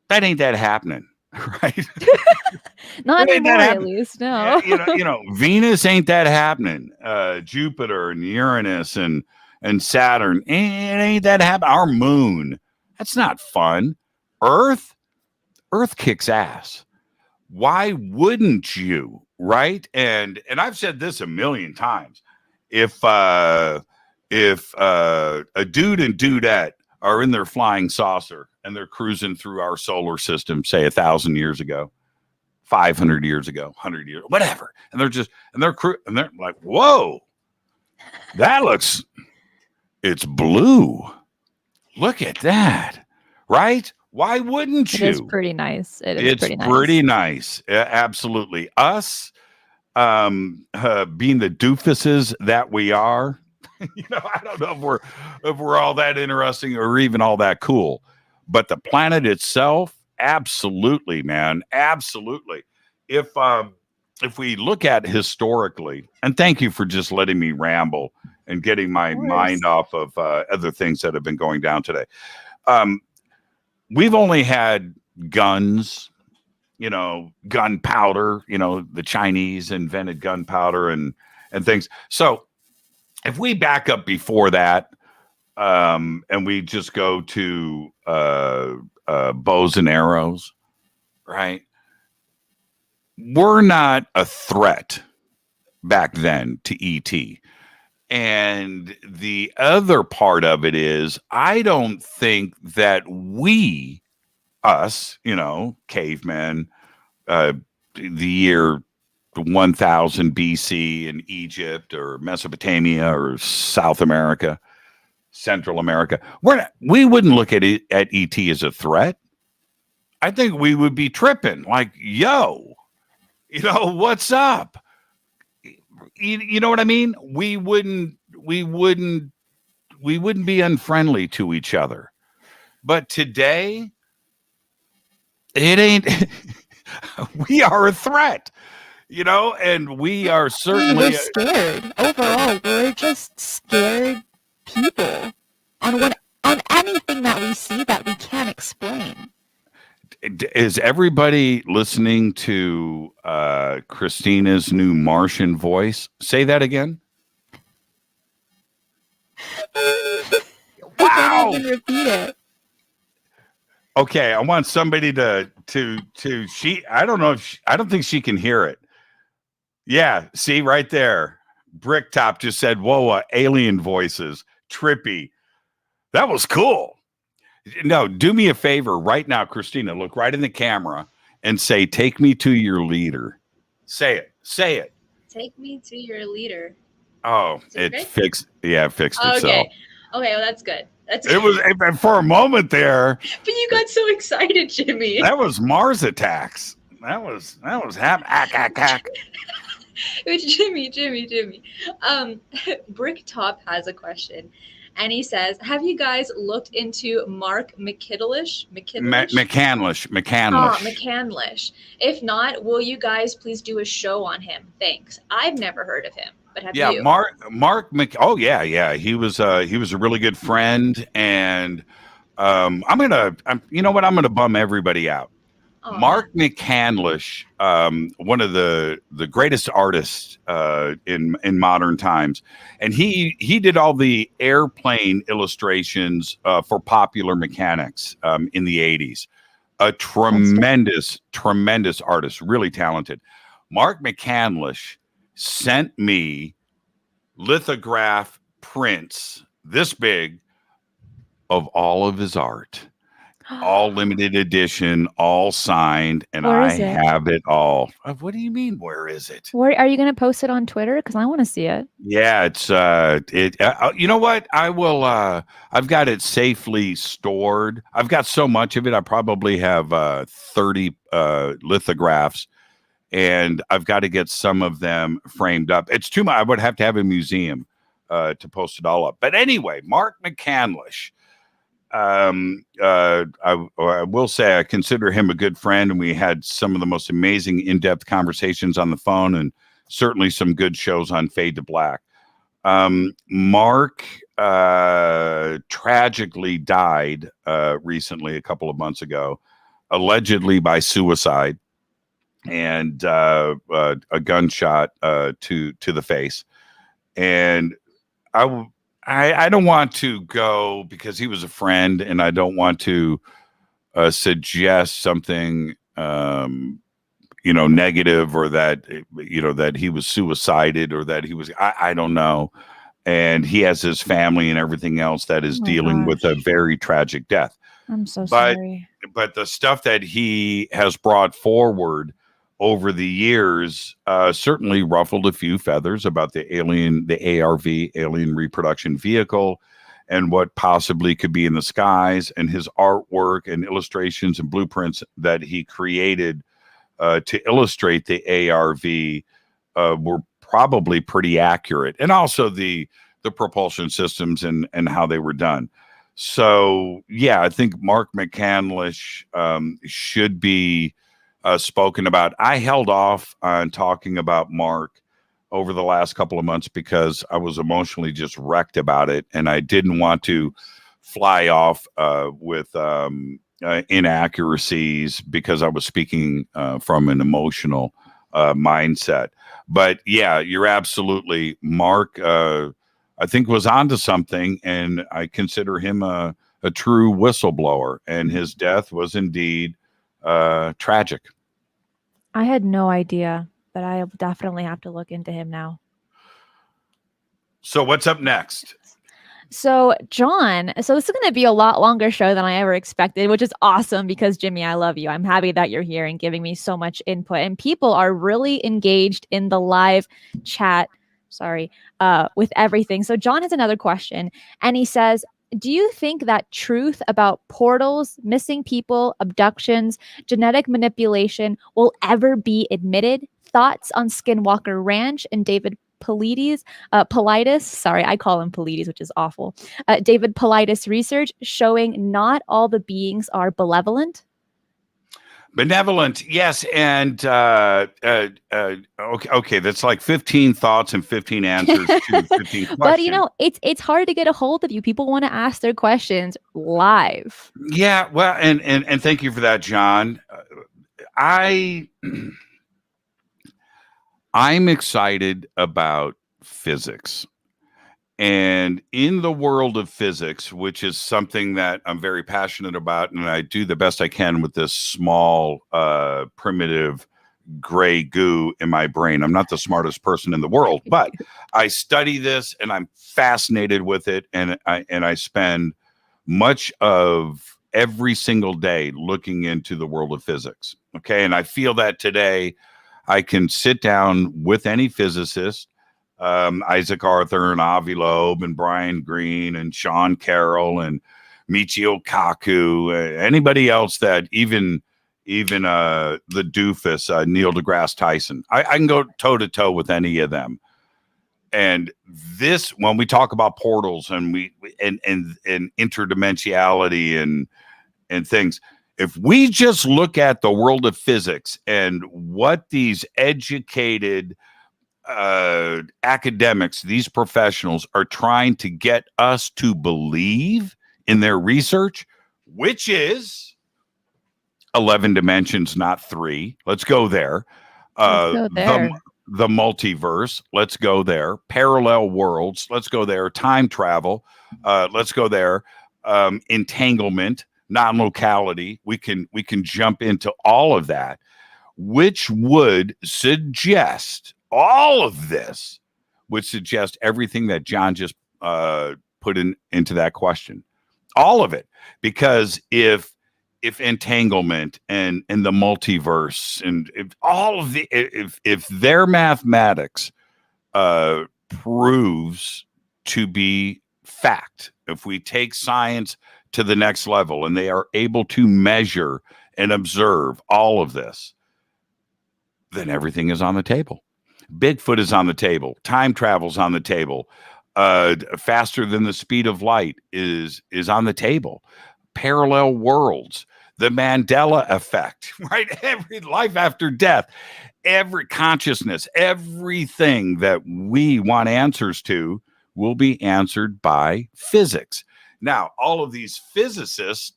that ain't that happening, right? Not anymore, at least. No. Venus ain't that happening. Jupiter and Uranus and Saturn, it ain't that happening. Our moon, that's not fun. Earth kicks ass. Why wouldn't you, right? And I've said this a million times. If a dude and dudette are in their flying saucer and they're cruising through our solar system, say 1,000 years ago, 500 years ago, 100 years, whatever, and they're like, whoa, it's blue. Look at that, right? Why wouldn't you? It is pretty nice. It's pretty nice. Absolutely. Us, being the doofuses that we are, I don't know if we're all that interesting or even all that cool. But the planet itself, absolutely, man, absolutely. If we look at historically, and thank you for just letting me ramble and getting my mind off of other things that have been going down today. We've only had guns, gunpowder, the Chinese invented gunpowder and things. So if we back up before that, and we just go to bows and arrows, right? We're not a threat back then to ET. And the other part of it is, I don't think that us, cavemen, the year 1000 BC in Egypt or Mesopotamia or South America, Central America, we wouldn't look at ET as a threat. I think we would be tripping like, yo, what's up? You know what I mean? We wouldn't be unfriendly to each other. But today, it ain't. We are a threat, and we are certainly scared. Overall, we're just scared people on anything that we see that we can't explain. Is everybody listening to Christina's new Martian voice? Say that again. Wow! I can't even repeat it. Okay, I want somebody to I don't know if I don't think she can hear it. Yeah, see right there. Bricktop just said, "Whoa, alien voices, trippy." That was cool. No, do me a favor right now, Cristina. Look right in the camera and say, "Take me to your leader." Say it. Say it. Take me to your leader. Oh, it fixed. Yeah, it fixed itself. Okay. Well, that's good. It was for a moment there. But you got so excited, Jimmy. That was Mars attacks. That was happening. Jimmy. Bricktop has a question. And he says, have you guys looked into Mark Mccandlish? Mccandlish. Mccandlish. If not, will you guys please do a show on him? Thanks. I've never heard of him, but have you? Mark. Oh yeah. He was a really good friend, and I'm gonna bum everybody out. Oh, Mark Mccandlish, one of the greatest artists in modern times, and he did all the airplane illustrations for Popular Mechanics in the 80s. A tremendous artist, really talented. Mark Mccandlish sent me lithograph prints this big of all of his art, all limited edition, all signed, and Where I is it? have it all. What do you mean? Where is it? Where are you going to post it on Twitter? Because I want to see it. Yeah, it's you know what? I will. I've got it safely stored. I've got so much of it. I probably have 30 lithographs, and I've got to get some of them framed up. It's too much. I would have to have a museum to post it all up. But anyway, Mark Mccandlish. I will say I consider him a good friend, and we had some of the most amazing in-depth conversations on the phone, and certainly some good shows on Fade to Black. Mark tragically died recently, a couple of months ago, allegedly by suicide and a gunshot to the face. And I don't want to go because he was a friend, and I don't want to suggest something, negative, or that, that he was suicided, or that he was, I don't know. And he has his family and everything else that is dealing with a very tragic death. I'm so sorry. But the stuff that he has brought forward over the years certainly ruffled a few feathers about the ARV, alien reproduction vehicle, and what possibly could be in the skies, and his artwork and illustrations and blueprints that he created to illustrate the ARV were probably pretty accurate, and also the propulsion systems and how they were done. So yeah, I think Mark Mccandlish should be spoken about. I held off on talking about Mark over the last couple of months because I was emotionally just wrecked about it, and I didn't want to fly off with inaccuracies because I was speaking from an emotional mindset. But yeah, you're absolutely, Mark, I think was onto something, and I consider him a true whistleblower, and his death was indeed tragic. I had no idea, but I definitely have to look into him now. So what's up next? So John, this is going to be a lot longer show than I ever expected, which is awesome because Jimmy, I love you. I'm happy that you're here and giving me so much input, and people are really engaged in the live chat. With everything. So John has another question, and he says, do you think that truth about portals, missing people, abductions, genetic manipulation will ever be admitted? Thoughts on Skinwalker Ranch and David Paulides? Sorry, I call him Paulides, which is awful. David Paulides research showing not all the beings are benevolent. Benevolent, yes, and okay, that's like 15 thoughts and 15 answers to 15 questions. But it's hard to get a hold of you. People want to ask their questions live. Yeah, well, and thank you for that, John. I'm excited about physics. And in the world of physics, which is something that I'm very passionate about, and I do the best I can with this small, primitive gray goo in my brain. I'm not the smartest person in the world, but I study this and I'm fascinated with it. And I spend much of every single day looking into the world of physics. Okay. And I feel that today I can sit down with any physicist, Isaac Arthur and Avi Loeb and Brian Greene and Sean Carroll and Michio Kaku, anybody else that even the doofus, Neil deGrasse Tyson. I can go toe to toe with any of them. And this, when we talk about portals and and interdimensionality and things, if we just look at the world of physics and what these educated academics, these professionals are trying to get us to believe in their research, which is 11 dimensions, not 3. Let's go there. Let's go there. The multiverse. Let's go there. Parallel worlds. Let's go there. Time travel. Let's go there. Entanglement, non-locality. We can jump into all of that, which would suggest all of this would suggest everything that John just put into that question. All of it. Because if entanglement and the multiverse and if all of the if their mathematics proves to be fact, if we take science to the next level and they are able to measure and observe all of this, then everything is on the table. Bigfoot is on the table. Time travel's on the table. Faster than the speed of light is on the table. Parallel worlds, the Mandela effect, right? Every life after death, every consciousness, everything that we want answers to will be answered by physics. Now, all of these physicists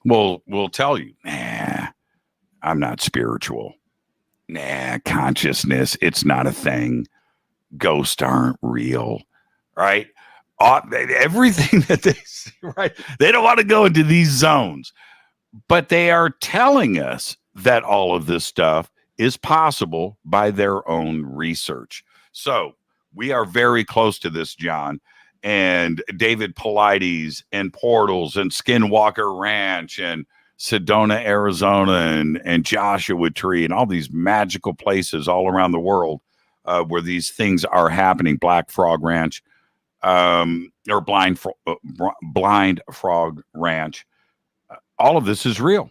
will tell you, nah, I'm not spiritual. Nah, consciousness, it's not a thing. Ghosts aren't real, right? Everything that they see, right? They don't want to go into these zones, but they are telling us that all of this stuff is possible by their own research. So we are very close to this, John. And David Paulides and Portals and Skinwalker Ranch and Sedona, Arizona and Joshua Tree and all these magical places all around the world where these things are happening. Black Frog Ranch or Blind Frog Ranch. All of this is real.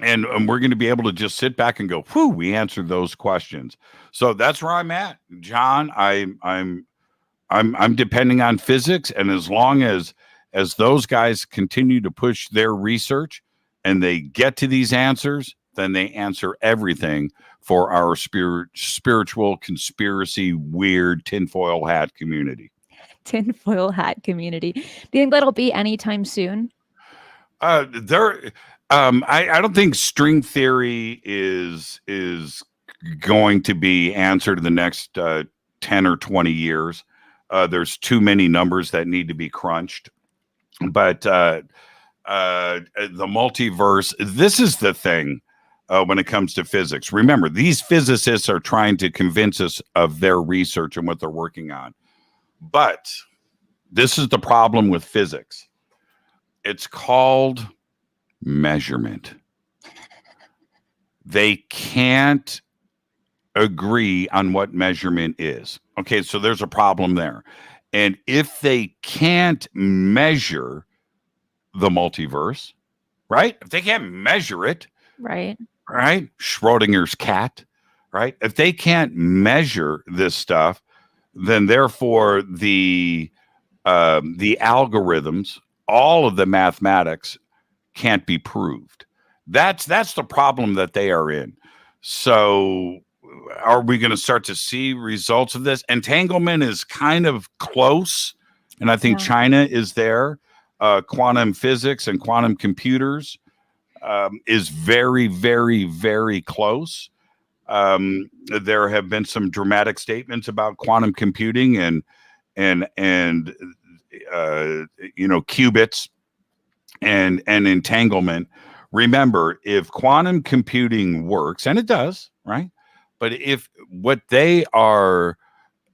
And we're going to be able to just sit back and go, whew, we answered those questions. So that's where I'm at, John. I'm depending on physics, and as long as those guys continue to push their research and they get to these answers, then they answer everything for our spiritual conspiracy weird tinfoil hat community. Tinfoil hat community. Do you think that'll be anytime soon? I don't think string theory is going to be answered in the next 10 or 20 years. There's too many numbers that need to be crunched. But the multiverse, this is the thing when it comes to physics. Remember, these physicists are trying to convince us of their research and what they're working on. But this is the problem with physics. It's called measurement. They can't agree on what measurement is. Okay, so there's a problem there. And if they can't measure the multiverse, right? If they can't measure it, right? Schrodinger's cat, right? If they can't measure this stuff, then therefore the algorithms, all of the mathematics can't be proved. That's the problem that they are in. So are we going to start to see results of this? Entanglement is kind of close, and I think China is there. Quantum physics and quantum computers is very, very, very close. There have been some dramatic statements about quantum computing and qubits and entanglement. Remember, if quantum computing works, and it does, right? But if what they are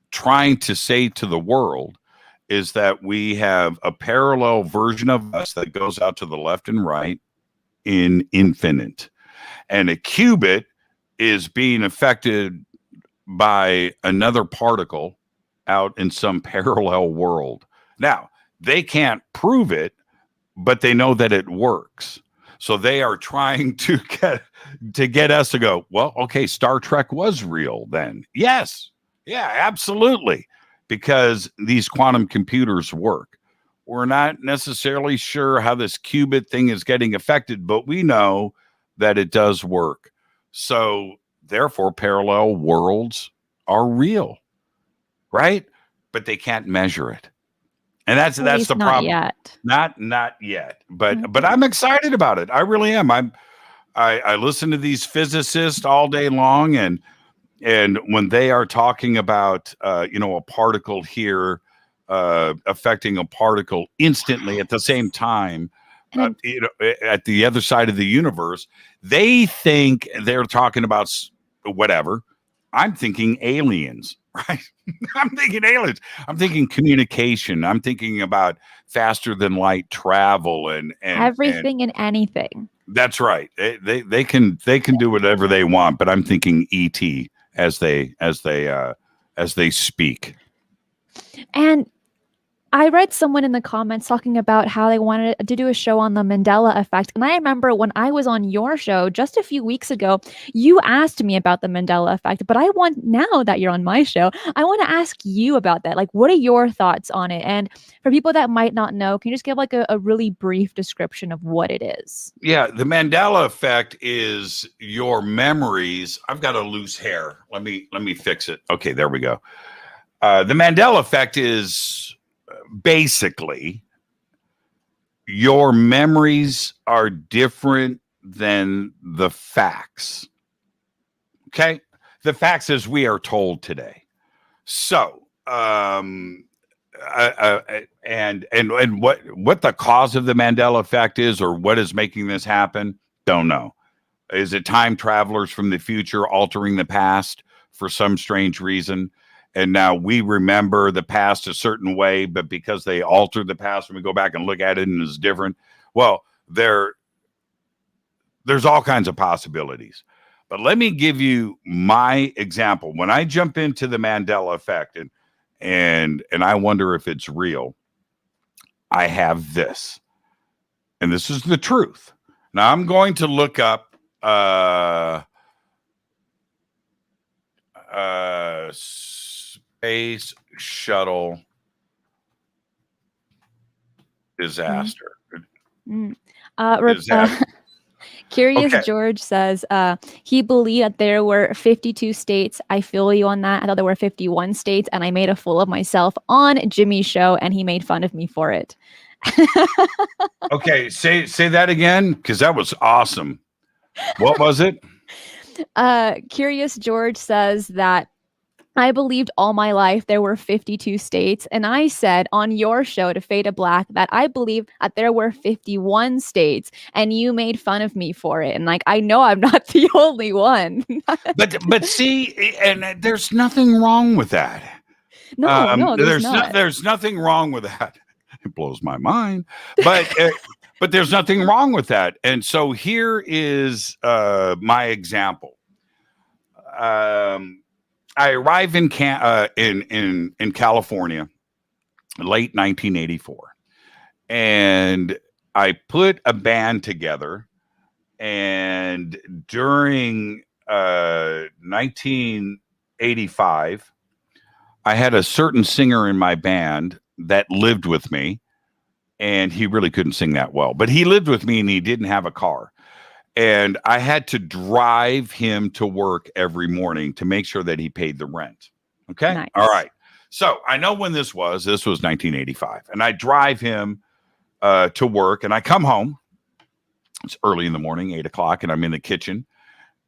trying to say to the world is that we have a parallel version of us that goes out to the left and right in infinite, and a qubit is being affected by another particle out in some parallel world. Now, they can't prove it, but they know that it works. So they are trying to get us to go, well, okay, Star Trek was real then. Yes. Yeah, absolutely. Because these quantum computers work. We're not necessarily sure how this qubit thing is getting affected, but we know that it does work. So therefore, parallel worlds are real, right? But they can't measure it. And that's the problem. Yet. Not yet. But I'm excited about it. I really am. I listen to these physicists all day long, and when they are talking about a particle here affecting a particle instantly at the same time, at the other side of the universe, they think they're talking about whatever. I'm thinking aliens. right? I'm thinking aliens. I'm thinking communication. I'm thinking about faster than light travel and Everything and anything. that's right. They can do whatever they want, but I'm thinking ET as they speak. And I read someone in the comments talking about how they wanted to do a show on the Mandela Effect. And I remember when I was on your show just a few weeks ago, you asked me about the Mandela Effect. But I want, now that you're on my show, I want to ask you about that. Like, what are your thoughts on it? And for people that might not know, can you just give like a really brief description of what it is? Yeah, the Mandela Effect is your memories. I've got a loose hair. Let me fix it. Okay, there we go. The Mandela Effect is basically your memories are different than the facts. Okay, the facts as we are told today. So, and what the cause of the Mandela Effect is, or what is making this happen, don't know. Is it time travelers from the future altering the past for some strange reason? And now we remember the past a certain way, but because they altered the past, when we go back and look at it and it's different, well, there's all kinds of possibilities. But let me give you my example. When I jump into the Mandela Effect and I wonder if it's real, I have this. And this is the truth. Now I'm going to look up space shuttle disaster. Curious Okay. George says he believed that there were 52 states. I feel you on that. I thought there were 51 states, and I made a fool of myself on Jimmy's show, and he made fun of me for it. Okay, say that again, because that was awesome. What was it? Curious George says that I believed all my life there were 52 states, and I said on your show to Fade to Black that I believe that there were 51 states, and you made fun of me for it. And like, I know I'm not the only one. but see, and there's nothing wrong with that. No, there's not. There's nothing wrong with that. It blows my mind, but there's nothing wrong with that. And so here is my example. I arrived in California late 1984, and I put a band together. And during 1985, I had a certain singer in my band that lived with me, and he really couldn't sing that well, but he lived with me and he didn't have a car. And I had to drive him to work every morning to make sure that he paid the rent. Okay. Nice. All right. So I know when this was 1985, and I drive him to work, and I come home. It's early in the morning, 8:00, and I'm in the kitchen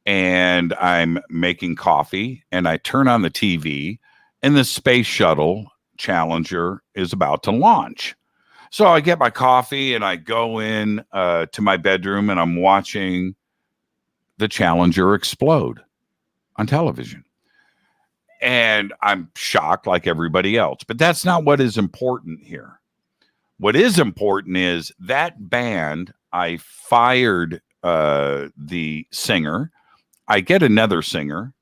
and I'm making coffee, and I turn on the TV, and the Space Shuttle Challenger is about to launch. So I get my coffee and I go in to my bedroom, and I'm watching the Challenger explode on television. And I'm shocked like everybody else. But that's not what is important here. What is important is that band, I fired the singer. I get another singer,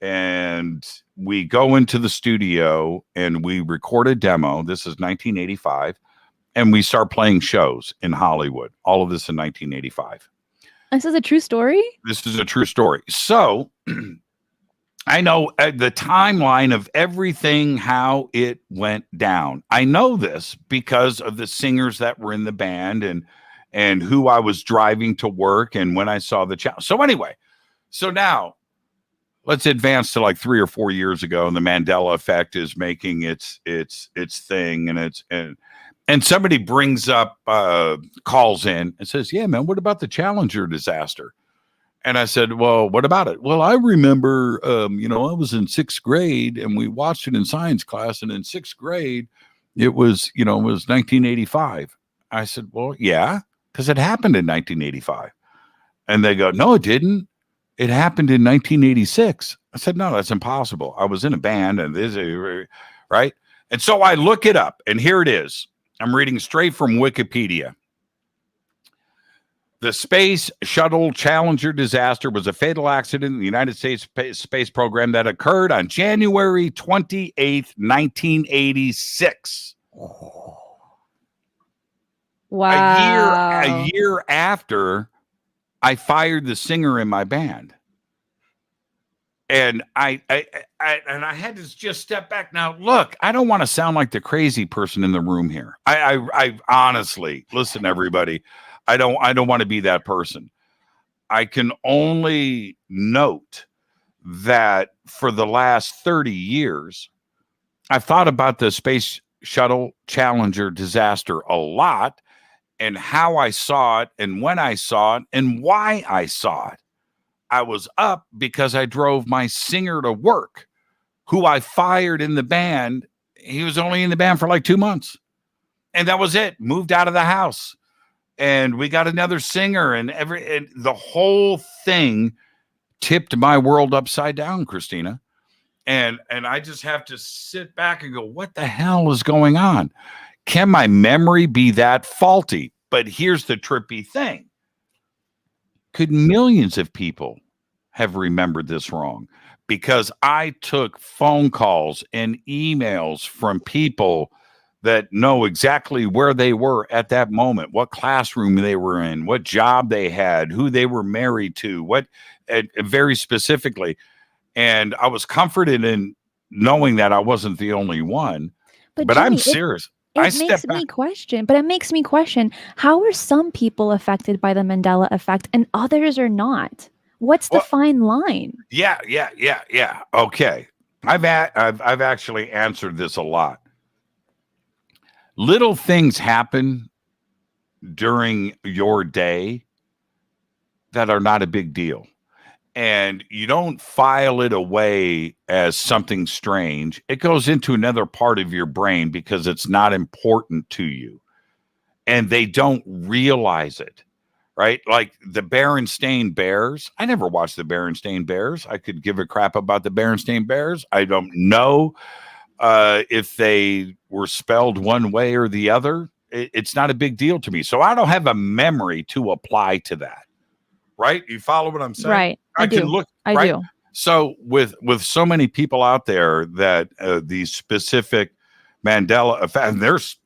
and we go into the studio and we record a demo. This is 1985. And we start playing shows in Hollywood. All of this in 1985. This is a true story? This is a true story. So I know the timeline of everything, how it went down. I know this because of the singers that were in the band and who I was driving to work and when I saw the challenge. So anyway, so now let's advance to like 3 or 4 years ago, and the Mandela Effect is making its thing, and somebody brings up, calls in and says, yeah, man, what about the Challenger disaster? And I said, well, what about it? Well, I remember, I was in 6th grade and we watched it in science class. And in 6th grade, it was 1985. I said, well, yeah, because it happened in 1985. And they go, no, it didn't. It happened in 1986. I said, no, that's impossible. I was in a band and right. And so I look it up, and here it is. I'm reading straight from Wikipedia. The Space Shuttle Challenger disaster was a fatal accident in the United States space program that occurred on January 28th, 1986. Wow. A year after I fired the singer in my band. And I had to just step back. Now, look, I don't want to sound like the crazy person in the room here. I honestly, listen, everybody, I don't want to be that person. I can only note that for the last 30 years, I've thought about the Space Shuttle Challenger disaster a lot, and how I saw it, and when I saw it, and why I saw it. I was up because I drove my singer to work, who I fired in the band. He was only in the band for like 2 months. And that was it. Moved out of the house. And we got another singer, and the whole thing tipped my world upside down, Cristina. And I just have to sit back and go, what the hell is going on? Can my memory be that faulty? But here's the trippy thing. Could millions of people have remembered this wrong? Because I took phone calls and emails from people that know exactly where they were at that moment, what classroom they were in, what job they had, who they were married to, very specifically. And I was comforted in knowing that I wasn't the only one. But Jimmy, I'm serious. It makes me question, how are some people affected by the Mandela effect and others are not? What's the fine line? Yeah. Okay. I've actually answered this a lot. Little things happen during your day that are not a big deal. And you don't file it away as something strange. It goes into another part of your brain because it's not important to you. And they don't realize it, right? Like the Berenstain Bears. I never watched the Berenstain Bears. I could give a crap about the Berenstain Bears. I don't know if they were spelled one way or the other. It's not a big deal to me. So I don't have a memory to apply to that. Right? You follow what I'm saying? Right. I do. So with so many people out there that these specific Mandela effect, and there's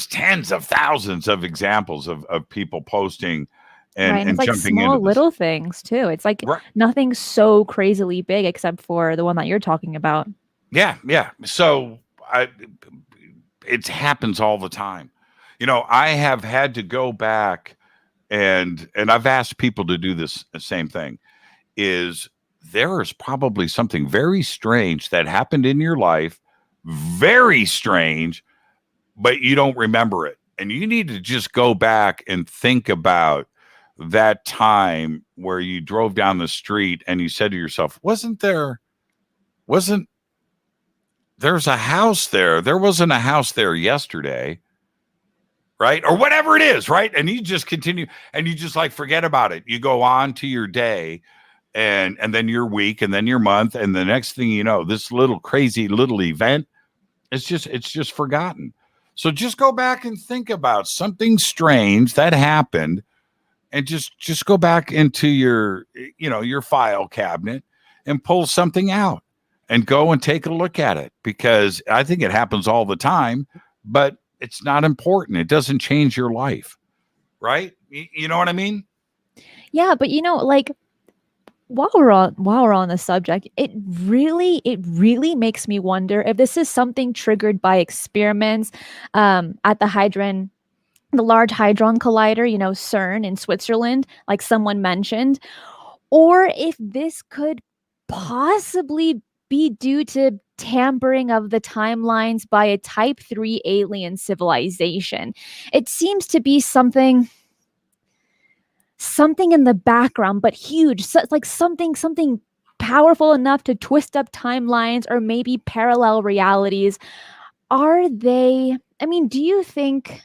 tens of thousands of examples of people posting and it's like jumping small into little things too. It's like nothing so crazily big except for the one that you're talking about. Yeah. So it happens all the time. You know, I have had to go back and I've asked people to do this same thing. Is there is probably something very strange that happened in your life, very strange, but you don't remember it. And you need to just go back and think about that time where you drove down the street and you said to yourself, there's a house there. There wasn't a house there yesterday. Right? Or whatever it is, right? And you just continue and you just like forget about it. You go on to your day and then your week and then your month. And the next thing you know, this little crazy little event, it's just forgotten. So just go back and think about something strange that happened and just go back into your file cabinet and pull something out and go and take a look at it, because I think it happens all the time, but it's not important. It doesn't change your life, right? You know what I mean? Yeah, but like while we're on the subject, it really makes me wonder if this is something triggered by experiments at the Large Hadron Collider, CERN in Switzerland, like someone mentioned, or if this could possibly be due to tampering of the timelines by a type 3 alien civilization. It seems to be something in the background, but huge. So it's like something powerful enough to twist up timelines or maybe parallel realities. Do you think,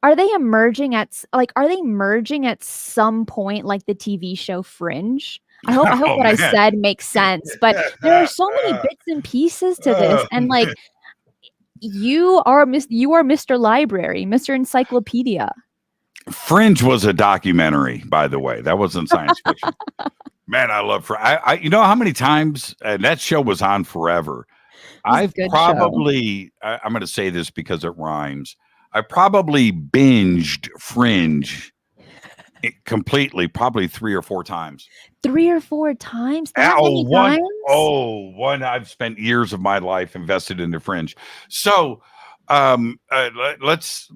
are they merging at some point like the TV show Fringe? I hope Oh what I man. said makes sense. But there are so many bits and pieces to this, and like you are Mr. Library, Mr. Encyclopedia. Fringe was a documentary, by the way. That wasn't science fiction. Man, I love Fringe. You know how many times that show was on forever. was a I've good probably, I'm going to say this because it rhymes. I probably binged Fringe completely, probably 3 or 4 times. 3 or 4 times? That many times? One. I've spent years of my life invested into Fringe. So let's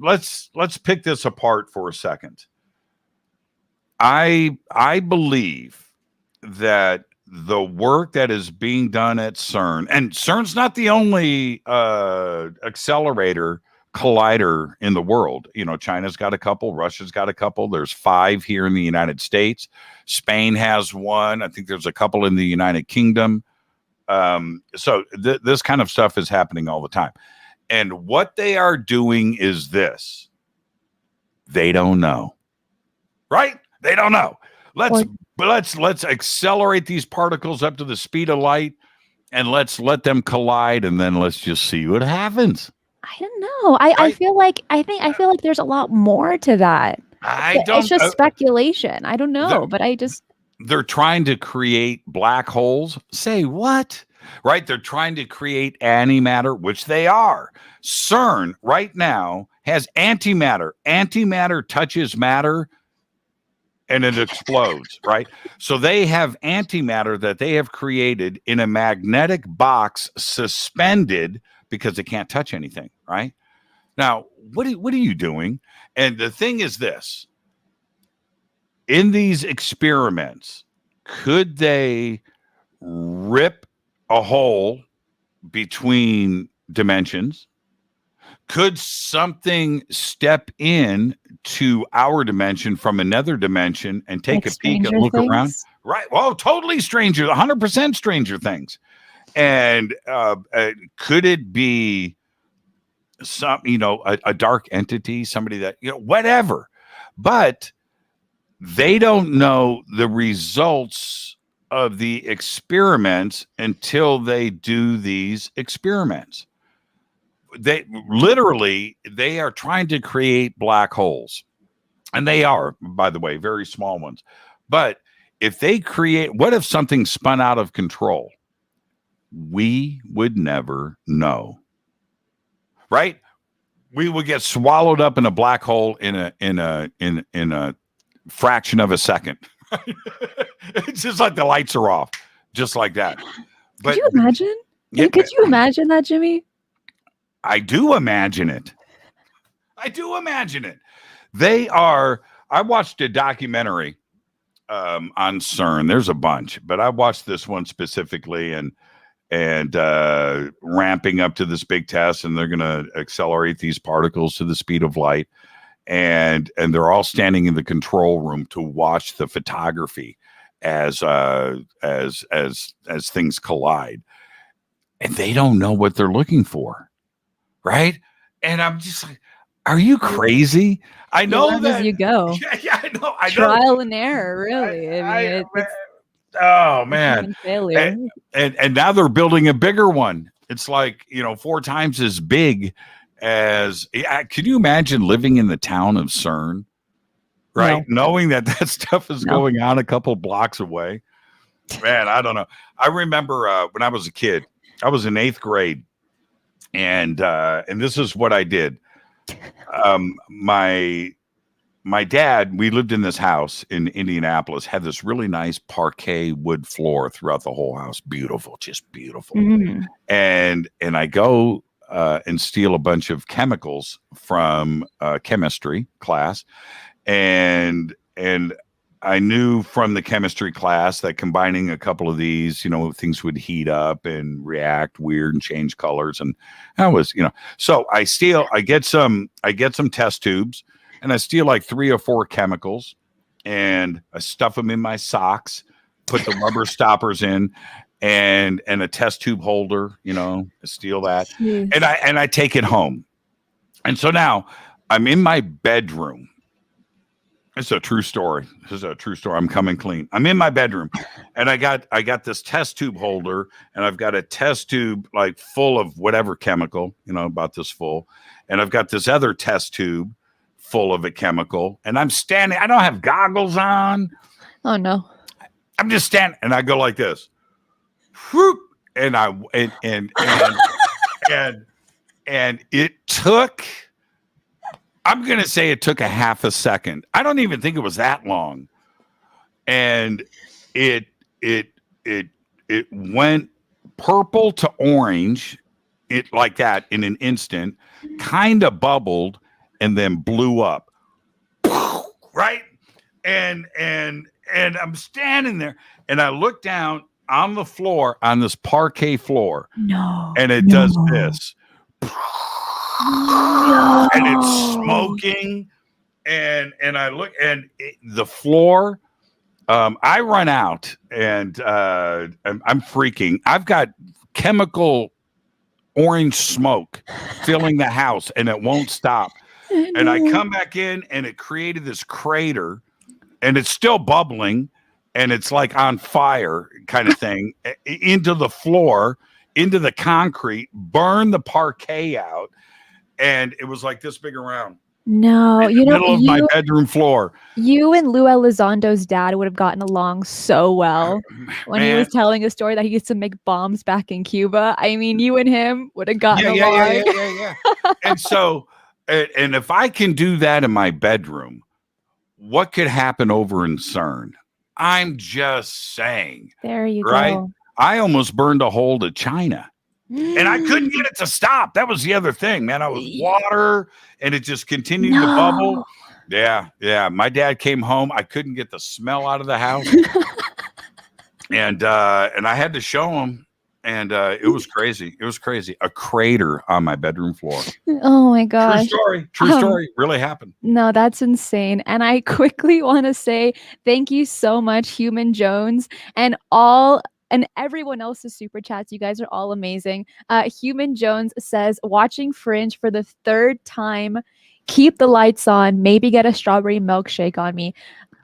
pick this apart for a second. I believe that the work that is being done at CERN, and CERN's not the only accelerator collider in the world. You know, China's got a couple, Russia's got a couple. There's 5 here in the United States. Spain has one. I think there's a couple in the United Kingdom. So this kind of stuff is happening all the time. And what they are doing is this. They don't know. Right? They don't know. Let's accelerate these particles up to the speed of light, and let's let them collide, and then let's just see what happens. I don't know. I feel like there's a lot more to that. It's just speculation. I don't know, but they're trying to create black holes. Say what? Right? They're trying to create antimatter, which they are. CERN right now has antimatter. Antimatter touches matter and it explodes, right? So they have antimatter that they have created in a magnetic box suspended because it can't touch anything, right? Now, what are you doing? And the thing is this. In these experiments, could they rip a hole between dimensions? Could something step in to our dimension from another dimension and take a peek and look around? Right. Well, totally stranger, 100% Stranger Things. And could it be some, a dark entity, somebody that, whatever. But they don't know the results of the experiments until they do these experiments. They are trying to create black holes, and they are, by the way, very small ones. But what if something spun out of control? We would never know, right? We would get swallowed up in a black hole in a fraction of a second. It's just like the lights are off, just like that. But could you imagine? Yeah, could you imagine that, Jimmy? I do imagine it. I watched a documentary on CERN. There's a bunch, but I watched this one specifically and ramping up to this big test, and they're going to accelerate these particles to the speed of light. And they're all standing in the control room to watch the photography as things collide. And they don't know what they're looking for. Right. And I'm just like, are you crazy? I know that you go. Yeah, I know. Trial and error, really. Oh man. Failure. And now they're building a bigger one. It's like, 4 times as big as, can you imagine living in the town of CERN? Right. No. Knowing that stuff is going on a couple blocks away. Man, I don't know. I remember when I was a kid, I was in 8th grade. And this is what I did. My dad, we lived in this house in Indianapolis, had this really nice parquet wood floor throughout the whole house. Beautiful, just beautiful. Mm-hmm. And I go and steal a bunch of chemicals from chemistry class. And I knew from the chemistry class that combining a couple of these, things would heat up and react weird and change colors. And I was, so I get some test tubes, and I steal like 3 or 4 chemicals, and I stuff them in my socks, put the rubber stoppers in, and a test tube holder, I steal that. Jeez. And I take it home. And so now I'm in my bedroom. It's a true story. This is a true story. I'm coming clean. I'm in my bedroom, and I got this test tube holder, and I've got a test tube like full of whatever chemical, about this full, and I've got this other test tube full of a chemical, and I'm standing. I don't have goggles on. Oh no! I'm just standing, and I go like this, whoop, and and it took. I'm going to say it took a half a second. I don't even think it was that long. And it went purple to orange, it like that in an instant, kind of bubbled and then blew up. Right? And I'm standing there and I look down on the floor, on this parquet floor. No. And it does this. No. And it's smoking, and I look, and the floor. I run out, and I'm freaking. I've got chemical orange smoke filling the house, and it won't stop. And I come back in, and it created this crater, and it's still bubbling, and it's like on fire, kind of thing, into the floor, into the concrete, burned the parquet out. And it was like this big around. No, in the middle of my bedroom floor. You and Lou Elizondo's dad would have gotten along so well when he was telling a story that he used to make bombs back in Cuba. I mean, you and him would have gotten along. Yeah. And so, and if I can do that in my bedroom, what could happen over in CERN? I'm just saying. There you go. I almost burned a hole to China. And I couldn't get it to stop. That was the other thing, man. I was water, and it just continued to bubble. Yeah. My dad came home. I couldn't get the smell out of the house, and I had to show him, and it was crazy. It was crazy. A crater on my bedroom floor. Oh my gosh! True story. Really happened. No, that's insane. And I quickly want to say thank you so much, Human Jones, and everyone else's super chats. You guys are all amazing. Human Jones says, watching Fringe for the third time. Keep the lights on. Maybe get a strawberry milkshake on me.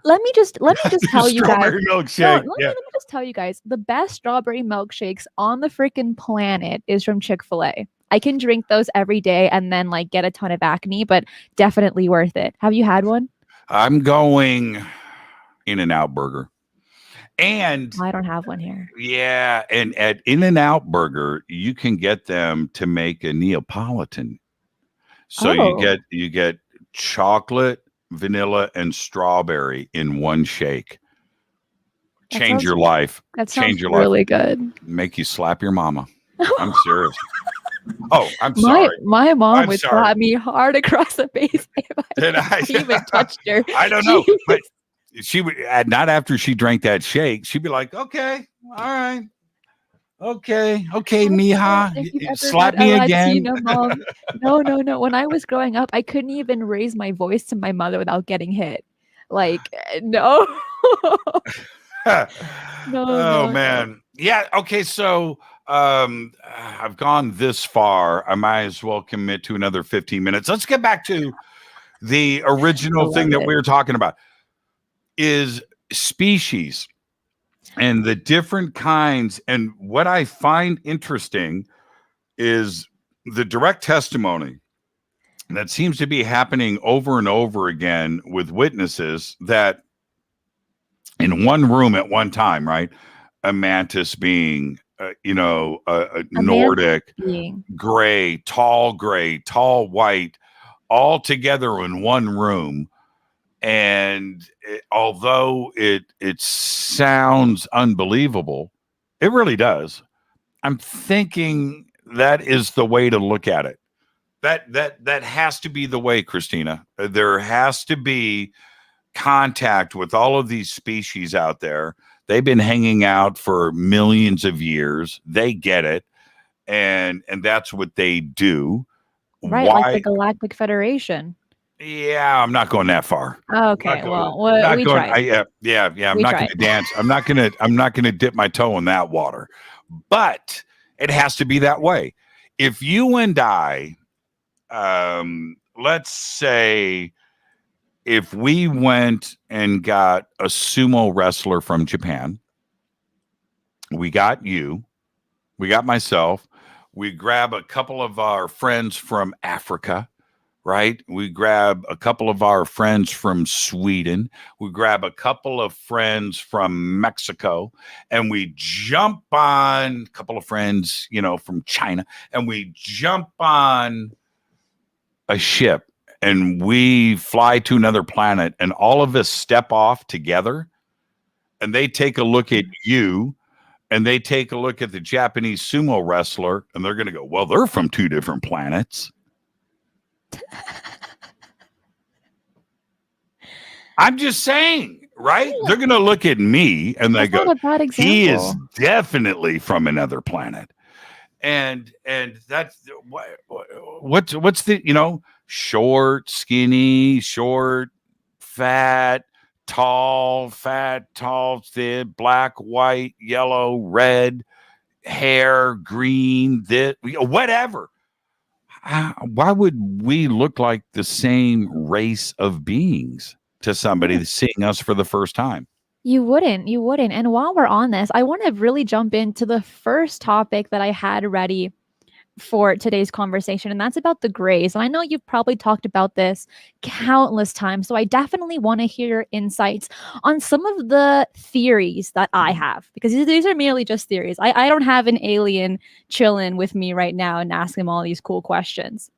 Let me just tell you guys. Milkshake. No, let me just tell you guys. The best strawberry milkshakes on the freaking planet is from Chick-fil-A. I can drink those every day and then like get a ton of acne, but definitely worth it. Have you had one? I'm going In-N-Out Burger. And I don't have one here. Yeah, and at In-N-Out Burger, you can get them to make a Neapolitan. So you get chocolate, vanilla, and strawberry in one shake. Change your life. That sounds really good. Make you slap your mama. I'm serious. Oh, I'm sorry. My mom would slap me hard across the face if I even touched her. I don't know, but she would not after she drank that shake. She'd be like, "Okay, all right, okay, mija, slap me again." Mom. No. When I was growing up, I couldn't even raise my voice to my mother without getting hit. Like, no. No, man. Yeah. Okay. So, I've gone this far. I might as well commit to another 15 minutes. Let's get back to the original thing that we were talking about. Is species and the different kinds. And what I find interesting is the direct testimony that seems to be happening over and over again with witnesses that in one room at one time, right? A mantis being, a Nordic, gray, tall white, all together in one room. And although it sounds unbelievable, it really does. I'm thinking that is the way to look at it. That has to be the way, Cristina. There has to be contact with all of these species out there. They've been hanging out for millions of years. They get it, and that's what they do. Right, like the Galactic Federation. Yeah, I'm not going that far. Okay, we tried. I'm not going to dance. I'm not going to dip my toe in that water. But it has to be that way. If you and I, let's say, if we went and got a sumo wrestler from Japan, we got you, we got myself, we grab a couple of our friends from Africa, right? We grab a couple of our friends from Sweden. We grab a couple of friends from Mexico, and we jump on a couple of friends, from China, and we jump on a ship and we fly to another planet, and all of us step off together, and they take a look at you, and they take a look at the Japanese sumo wrestler, and they're going to go, well, they're from two different planets. I'm just saying, right? They're going to look at me and they go, he is definitely from another planet. And that's what's the, short, skinny, short, fat, tall, thin, black, white, yellow, red, hair, green, whatever. Why would we look like the same race of beings to somebody that's seeing us for the first time? You wouldn't. And while we're on this, I want to really jump into the first topic that I had ready for today's conversation, and that's about the grays. And I know you've probably talked about this countless times, so I definitely want to hear your insights on some of the theories that I have, because these are merely just theories. I don't have an alien chilling with me right now and ask him all these cool questions.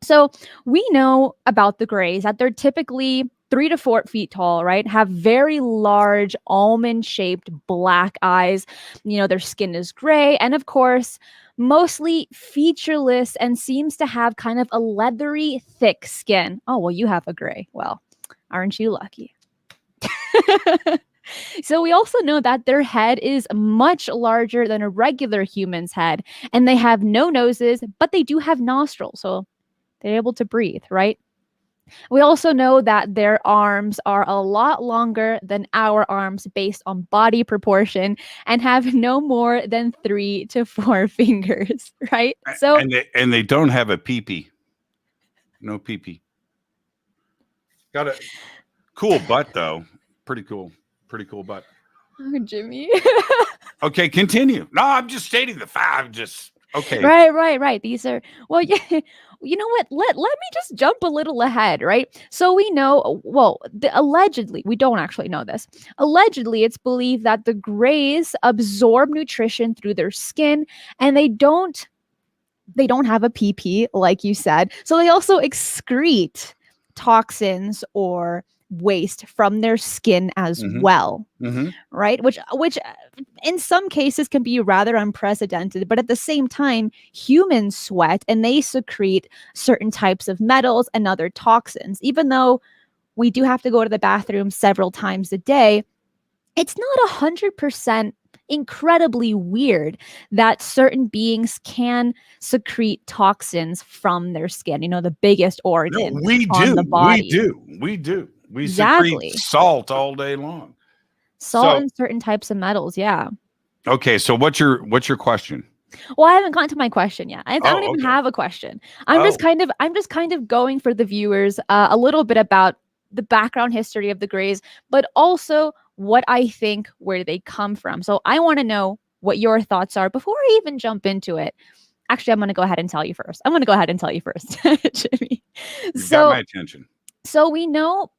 So we know about the grays that they're typically 3 to 4 feet tall, right? Have very large almond-shaped black eyes. Their skin is gray, and of course, mostly featureless, and seems to have kind of a leathery, thick skin. Oh, well, you have a gray. Well, aren't you lucky? So we also know that their head is much larger than a regular human's head, and they have no noses, but they do have nostrils, so they're able to breathe, right? We also know that their arms are a lot longer than our arms based on body proportion, and have no more than 3 to 4 fingers, right? So and they don't have a pee-pee. No pee-pee. Got a cool butt though. Pretty cool butt. Oh, Jimmy. Okay, continue. No, I'm just stating the fact. Okay. Right. These are, well, yeah. You know what? Let me just jump a little ahead, right? So we know, allegedly, we don't actually know this. Allegedly, it's believed that the grays absorb nutrition through their skin, and they don't have a PP, like you said. So they also excrete toxins or waste from their skin as well, right? Which in some cases can be rather unprecedented, but at the same time, humans sweat and they secrete certain types of metals and other toxins. Even though we do have to go to the bathroom several times a day, it's not 100% incredibly weird that certain beings can secrete toxins from their skin. The biggest organ on the body. We do. We exactly. Secrete salt all day long. Salt and certain types of metals, yeah. Okay, so what's your question? Well, I haven't gotten to my question yet. I don't even have a question. I'm just kind of going for the viewers a little bit about the background history of the grays, but also what I think, where they come from. So I want to know what your thoughts are before I even jump into it. Actually, I'm going to go ahead and tell you first. Jimmy. You've got my attention. So we know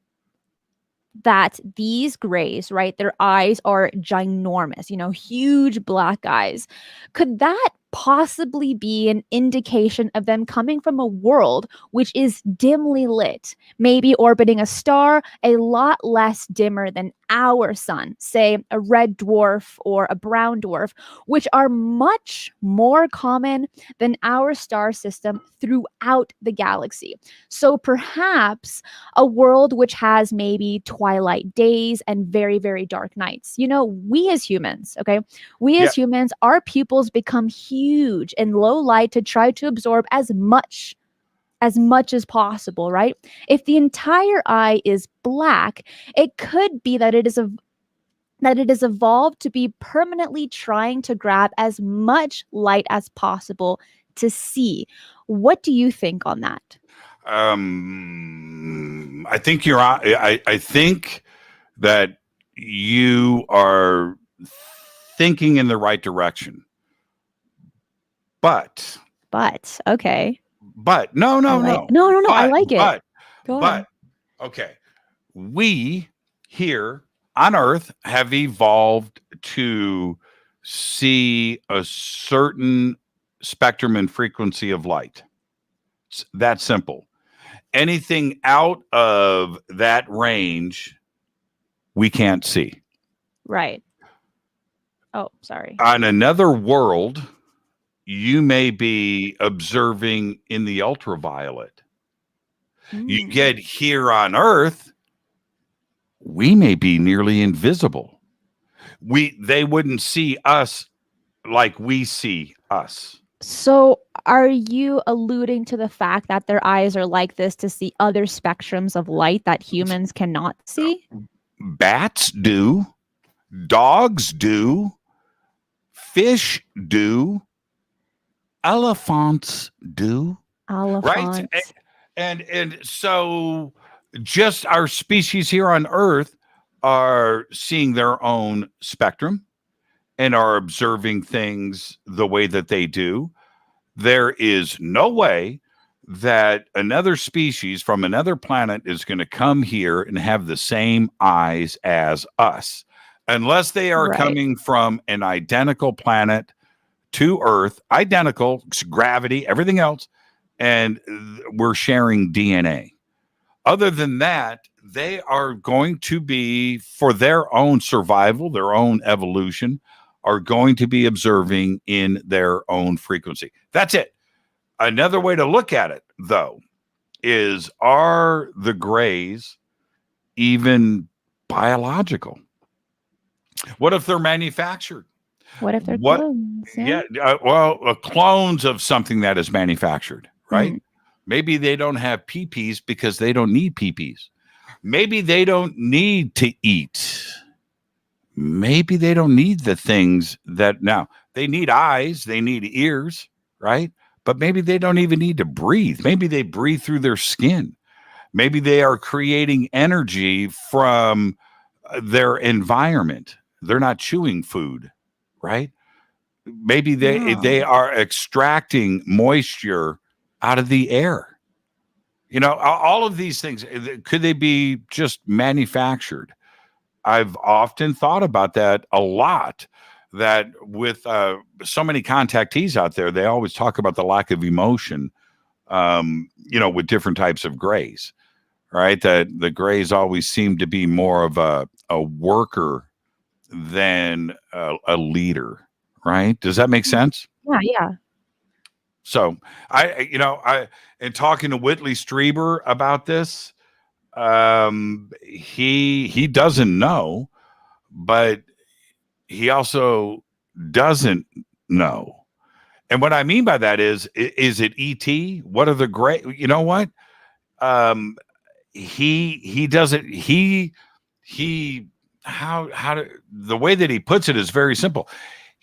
that these grays, right, their eyes are ginormous, huge black eyes. Could that possibly be an indication of them coming from a world which is dimly lit, maybe orbiting a star a lot less dimmer than our sun, say a red dwarf or a brown dwarf, which are much more common than our star system throughout the galaxy? So perhaps a world which has maybe twilight days and very, very dark nights. We as humans, humans, our pupils become huge in low light to try to absorb as much as possible, right? If the entire eye is black, it could be that it is evolved to be permanently trying to grab as much light as possible to see. What do you think on that? I think you're. I think that you are thinking in the right direction, but okay. no, I like, no. I like it. Go on. Okay, we here on Earth have evolved to see a certain spectrum and frequency of light. It's that simple. Anything out of that range, we can't see. Right. Oh, sorry. On another world, you may be observing in the ultraviolet. You get here on Earth, we may be nearly invisible. They wouldn't see us like we see us. So are you alluding to the fact that their eyes are like this to see other spectrums of light that humans cannot see? Bats do. Dogs do. Fish do. Elephants do. Elephants. Right? And so just our species here on Earth are seeing their own spectrum and are observing things the way that they do. There is no way that another species from another planet is going to come here and have the same eyes as us, unless they are coming from an identical planet to Earth, identical gravity, everything else, and we're sharing DNA. Other than that, they are going to be, for their own survival, their own evolution, are going to be observing in their own frequency. That's it. Another way to look at it, though, is, are the grays even biological? What if they're manufactured? What if they're clones? Clones of something that is manufactured, right? Maybe they don't have pee-pees because they don't need pee-pees. Maybe they don't need to eat. Maybe they don't need the things that now they need eyes, they need ears, right? But maybe they don't even need to breathe. Maybe they breathe through their skin. Maybe they are creating energy from their environment. They're not chewing food, right? Maybe they are extracting moisture out of the air. You know, all of these things, could they be just manufactured? I've often thought about that a lot, that with so many contactees out there, they always talk about the lack of emotion, with different types of grays, right? That the grays always seem to be more of a worker than a leader, right? Does that make sense? Yeah. So I in talking to Whitley Strieber about this, he doesn't know, but he also doesn't know. And what I mean by that is it ET? What are the gray? You know what? He doesn't. The way that he puts it is very simple.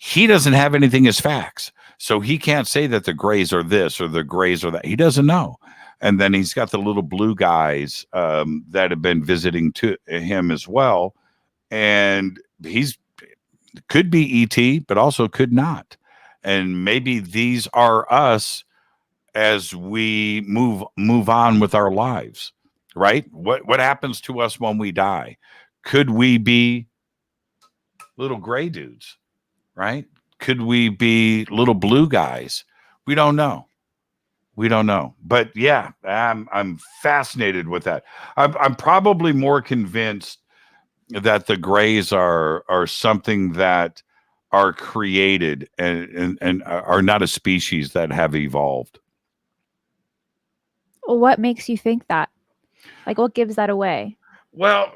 He doesn't have anything as facts, so he can't say that the grays are this or the grays are that. He doesn't know. And then he's got the little blue guys that have been visiting to him as well, and could be ET, but also could not. And maybe these are us as we move on with our lives, right? What happens to us when we die? Could we be little gray dudes, right? Could we be little blue guys? We don't know. But yeah, I'm fascinated with that. I'm probably more convinced that the grays are something that are created and are not a species that have evolved. What makes you think that? Like, what gives that away? Well,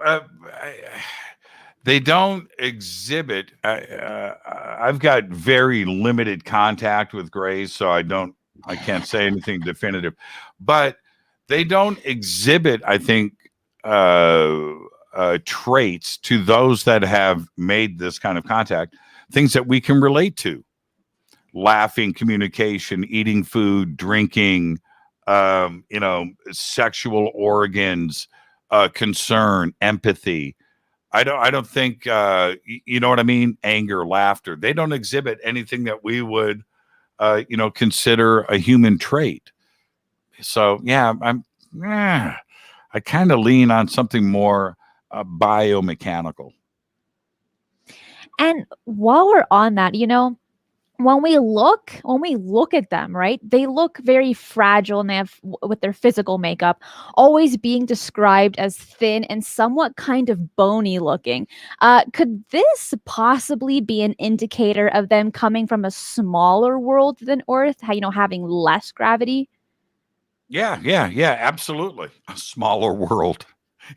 they don't exhibit. I've got very limited contact with grays, so I can't say anything definitive. But they don't exhibit, I think, traits to those that have made this kind of contact, things that we can relate to: laughing, communication, eating food, drinking, sexual organs, concern, empathy. I don't think, you know what I mean? Anger, laughter. They don't exhibit anything that we would, consider a human trait. So yeah, I kind of lean on something more biomechanical. And while we're on that, when we look at them, right, they look very fragile, and they have, with their physical makeup, always being described as thin and somewhat kind of bony looking. Could this possibly be an indicator of them coming from a smaller world than Earth, having less gravity? Yeah, absolutely. A smaller world.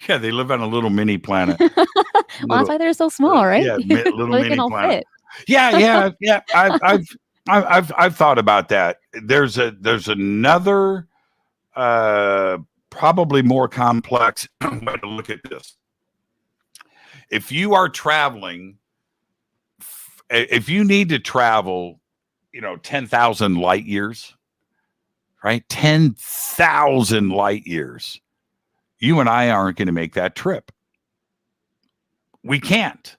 Yeah, they live on a little mini planet. Well, that's why they're so small, right? Little So they can mini all planet. fit. Yeah. I've thought about that. There's another probably more complex way to look at this. If you are traveling, if you need to travel, 10,000 light years, right? 10,000 light years. You and I aren't going to make that trip. We can't.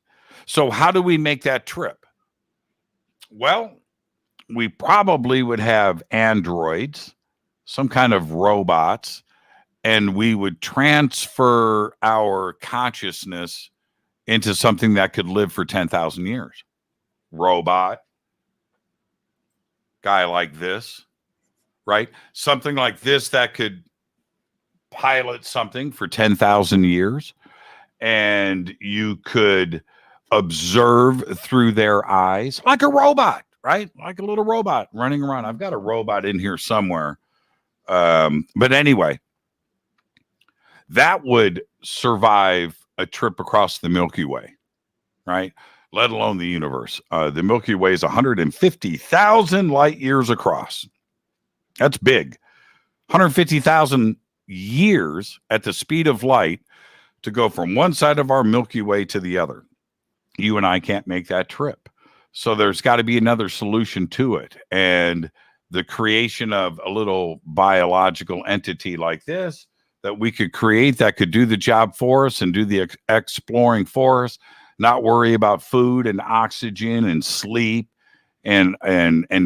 So how do we make that trip? Well, we probably would have androids, some kind of robots, and we would transfer our consciousness into something that could live for 10,000 years. Robot, guy like this, right? Something like this that could pilot something for 10,000 years, and you could observe through their eyes like a robot, right? Like a little robot running around. I've got a robot in here somewhere. But anyway, that would survive a trip across the Milky Way, right? Let alone the universe. The Milky Way is 150,000 light years across. That's big. 150,000 years at the speed of light to go from one side of our Milky Way to the other. You and I can't make that trip. So there's got to be another solution to it. And the creation of a little biological entity like this that we could create that could do the job for us and do the exploring for us, not worry about food and oxygen and sleep and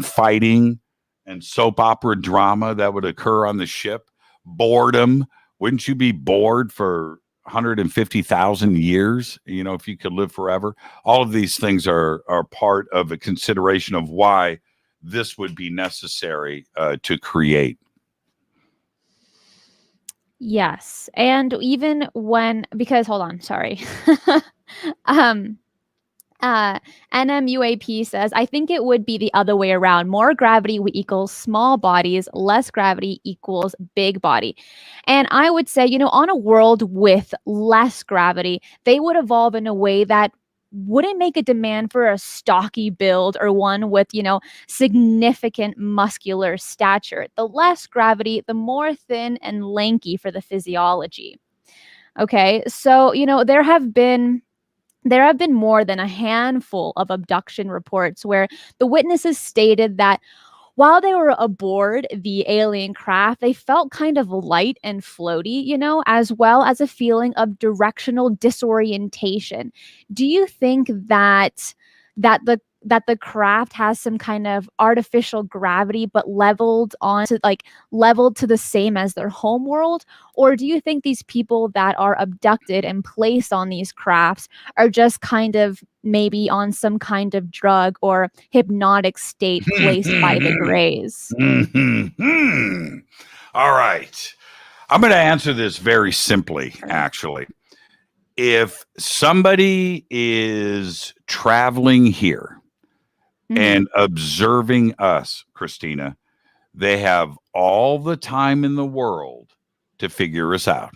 fighting and soap opera drama that would occur on the ship. Boredom. Wouldn't you be bored for 150,000 years, if you could live forever? All of these things are part of a consideration of why this would be necessary to create. Yes. And even because hold on, sorry. NMUAP says, I think it would be the other way around. More gravity equals small bodies, less gravity equals big body. And I would say, on a world with less gravity, they would evolve in a way that wouldn't make a demand for a stocky build or one with, significant muscular stature. The less gravity, the more thin and lanky for the physiology. Okay, so, there have been more than a handful of abduction reports where the witnesses stated that while they were aboard the alien craft, they felt kind of light and floaty, as well as a feeling of directional disorientation. Do you think that the craft has some kind of artificial gravity but leveled to the same as their home world? Or do you think these people that are abducted and placed on these crafts are just kind of maybe on some kind of drug or hypnotic state placed by the Greys? All right. I'm going to answer this very simply, actually. If somebody is traveling here and observing us, Cristina, they have all the time in the world to figure us out.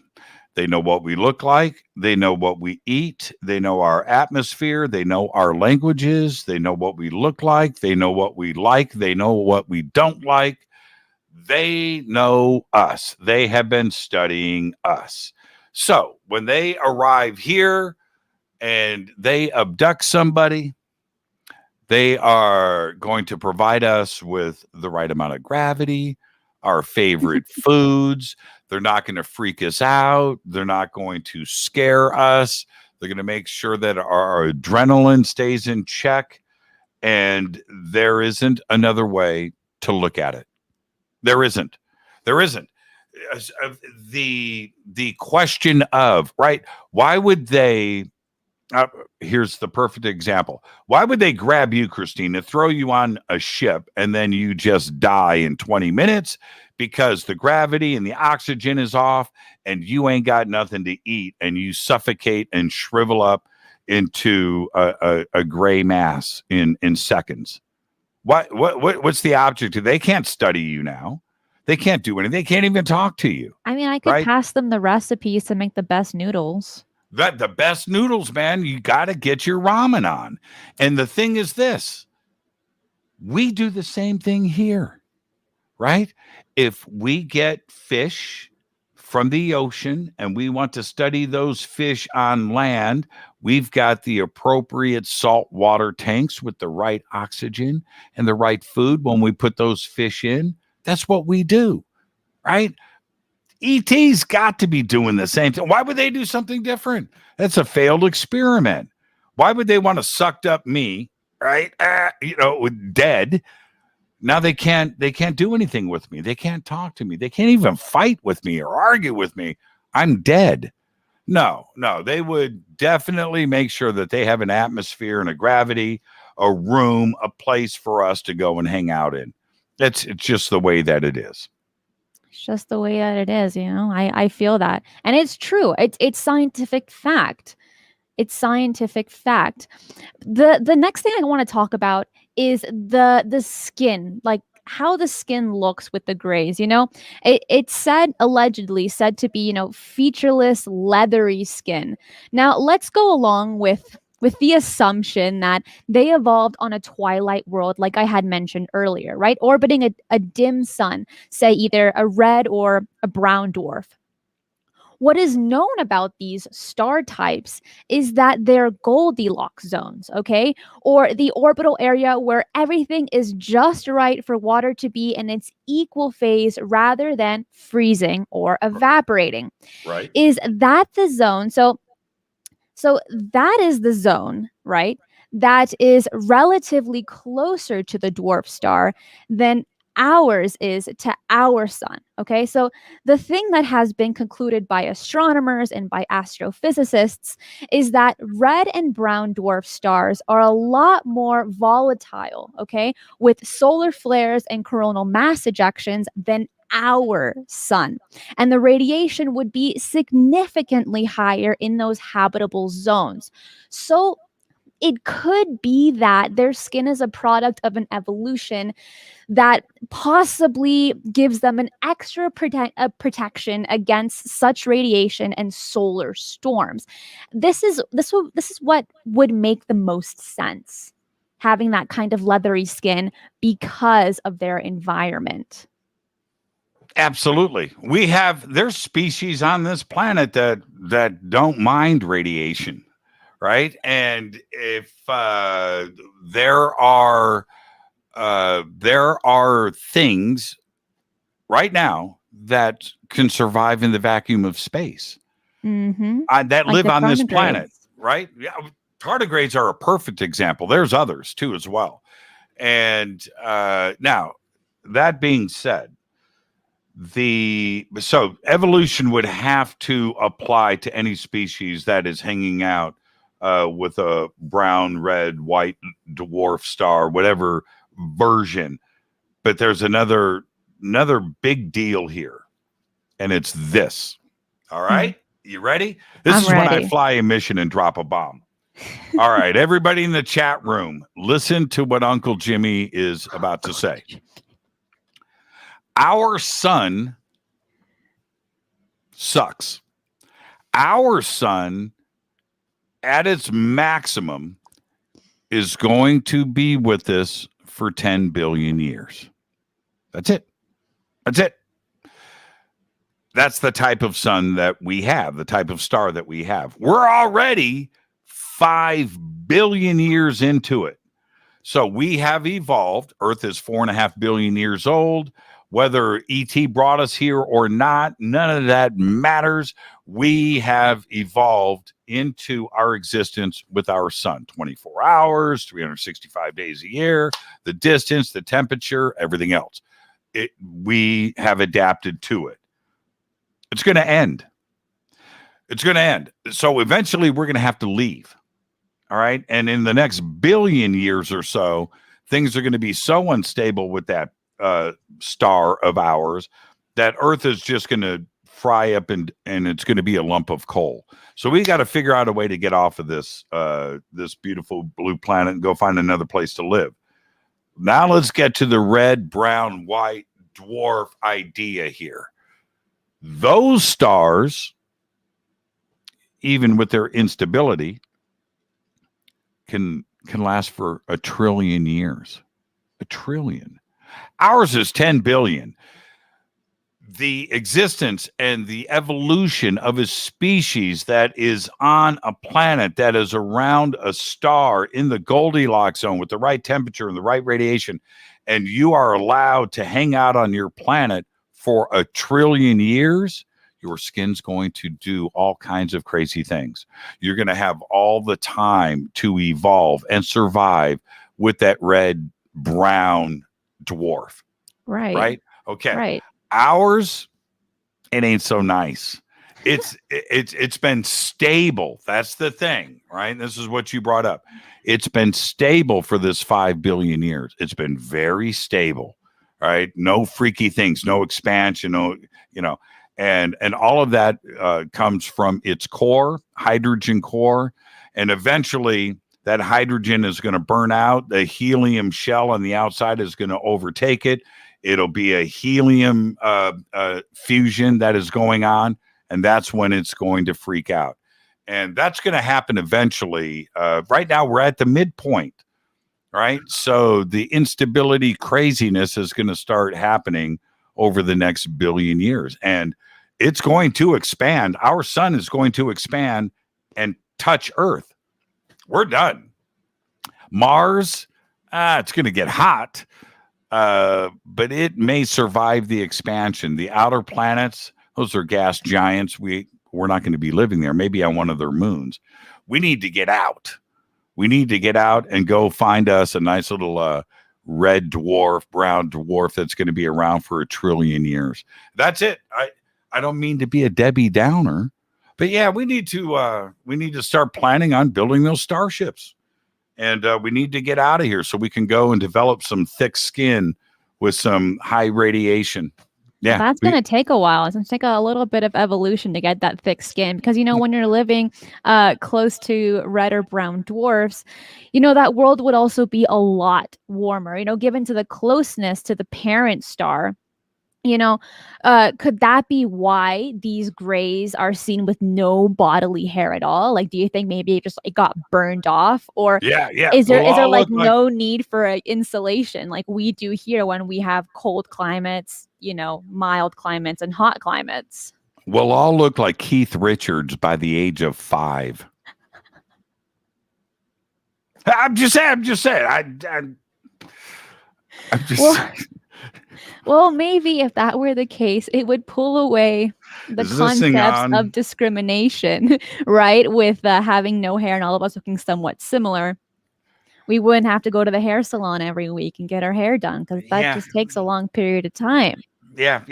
They know what we look like. They know what we eat. They know our atmosphere. They know our languages. They know what we look like. They know what we like. They know what we don't like. They know us. They have been studying us. So when they arrive here and they abduct somebody, they are going to provide us with the right amount of gravity, our favorite foods. They're not going to freak us out. They're not going to scare us. They're going to make sure that our adrenaline stays in check. And there isn't another way to look at it. There isn't. The question of, right, why would they, here's the perfect example. Why would they grab you, Cristina, throw you on a ship, and then you just die in 20 minutes because the gravity and the oxygen is off and you ain't got nothing to eat and you suffocate and shrivel up into a gray mass in seconds? What's the object? They can't study you now. They can't do anything. They can't even talk to you. I mean, I could pass them the recipes to make the best noodles. The best noodles, man. You got to get your ramen on. And the thing is this, we do the same thing here, right? If we get fish from the ocean and we want to study those fish on land, we've got the appropriate saltwater tanks with the right oxygen and the right food when we put those fish in. That's what we do, right? ET's got to be doing the same thing. Why would they do something different? That's a failed experiment. Why would they want to sucked up me, right? Dead. Now they can't do anything with me. They can't talk to me. They can't even fight with me or argue with me. I'm dead. No, they would definitely make sure that they have an atmosphere and a gravity, a room, a place for us to go and hang out in. It's just the way that it is. It's just the way that it is, I feel that. And it's true. It's scientific fact. It's scientific fact. The next thing I want to talk about is the skin, like how the skin looks with the grays. It's allegedly said to be, featureless, leathery skin. Now let's go along with the assumption that they evolved on a twilight world, like I had mentioned earlier, right? Orbiting a dim sun, say either a red or a brown dwarf. What is known about these star types is that they're Goldilocks zones, okay? Or the orbital area where everything is just right for water to be in its equal phase rather than freezing or evaporating. Right. Is that the zone? So that is the zone, right? That is relatively closer to the dwarf star than ours is to our sun. Okay, so the thing that has been concluded by astronomers and by astrophysicists is that red and brown dwarf stars are a lot more volatile, okay, with solar flares and coronal mass ejections than our sun. And the radiation would be significantly higher in those habitable zones. So it could be that their skin is a product of an evolution that possibly gives them an extra protection against such radiation and solar storms. This is what would make the most sense, having that kind of leathery skin because of their environment. Absolutely. There's species on this planet that don't mind radiation. Right. And if there are things right now that can survive in the vacuum of space, that like live on this planet. Right. Yeah. Tardigrades are a perfect example. There's others, too, as well. And now, that being said, so evolution would have to apply to any species that is hanging out with a brown, red, white dwarf star, whatever version. But there's another big deal here, and it's this. All right? You ready? This is ready. When I fly a mission and drop a bomb. All right, everybody in the chat room, listen to what Uncle Jimmy is about to say. Our sun sucks. Our sun, at its maximum, is going to be with us for 10 billion years. That's it. That's it. That's the type of sun that we have, the type of star that we have. We're already 5 billion years into it. So we have evolved. Earth is 4.5 billion years old. Whether ET brought us here or not, none of that matters. We have evolved into our existence with our sun. 24 hours, 365 days a year, the distance, the temperature, everything else. We have adapted to it. It's going to end. It's going to end. So eventually we're going to have to leave. All right. And in the next billion years or so, things are going to be so unstable with that star of ours that Earth is just going to fry up and it's going to be a lump of coal. So we got to figure out a way to get off of this this beautiful blue planet and go find another place to live. Now let's get to the red, brown, white dwarf idea here. Those stars, even with their instability, can last for 1 trillion years. 1 trillion. Ours is 10 billion. The existence and the evolution of a species that is on a planet that is around a star in the Goldilocks zone with the right temperature and the right radiation, and you are allowed to hang out on your planet for 1 trillion years, your skin's going to do all kinds of crazy things. You're going to have all the time to evolve and survive with that red, brown dwarf. Right. Right? Okay. Right. Ours, it ain't so nice. It's been stable. That's the thing, right? This is what you brought up. It's been stable for this 5 billion years. It's been very stable, right? No freaky things, no expansion, no, and all of that comes from its core, hydrogen core, and eventually that hydrogen is going to burn out. The helium shell on the outside is going to overtake it. It'll be a helium fusion that is going on, and that's when it's going to freak out. And that's going to happen eventually. Right now, we're at the midpoint, right? So the instability craziness is going to start happening over the next billion years. And it's going to expand. Our sun is going to expand and touch Earth. We're done. Mars, it's going to get hot. But it may survive the expansion. The outer planets, those are gas giants. We're not going to be living there. Maybe on one of their moons. We need to get out. We need to get out and go find us a nice little red dwarf, brown dwarf that's going to be around for 1 trillion years. That's it. I don't mean to be a Debbie Downer, but yeah, we need to start planning on building those starships. And we need to get out of here so we can go and develop some thick skin with some high radiation. Yeah. That's going to take a while. It's going to take a little bit of evolution to get that thick skin because, when you're living close to red or brown dwarfs, that world would also be a lot warmer, given to the closeness to the parent star. Could that be why these grays are seen with no bodily hair at all? Like, do you think maybe it got burned off, or is there like no need for insulation like we do here when we have cold climates, mild climates and hot climates? We'll all look like Keith Richards by the age of 5. I'm just saying. Well, maybe if that were the case, it would pull away the concepts of discrimination, right? With having no hair and all of us looking somewhat similar. We wouldn't have to go to the hair salon every week and get our hair done because that just takes a long period of time. Yeah.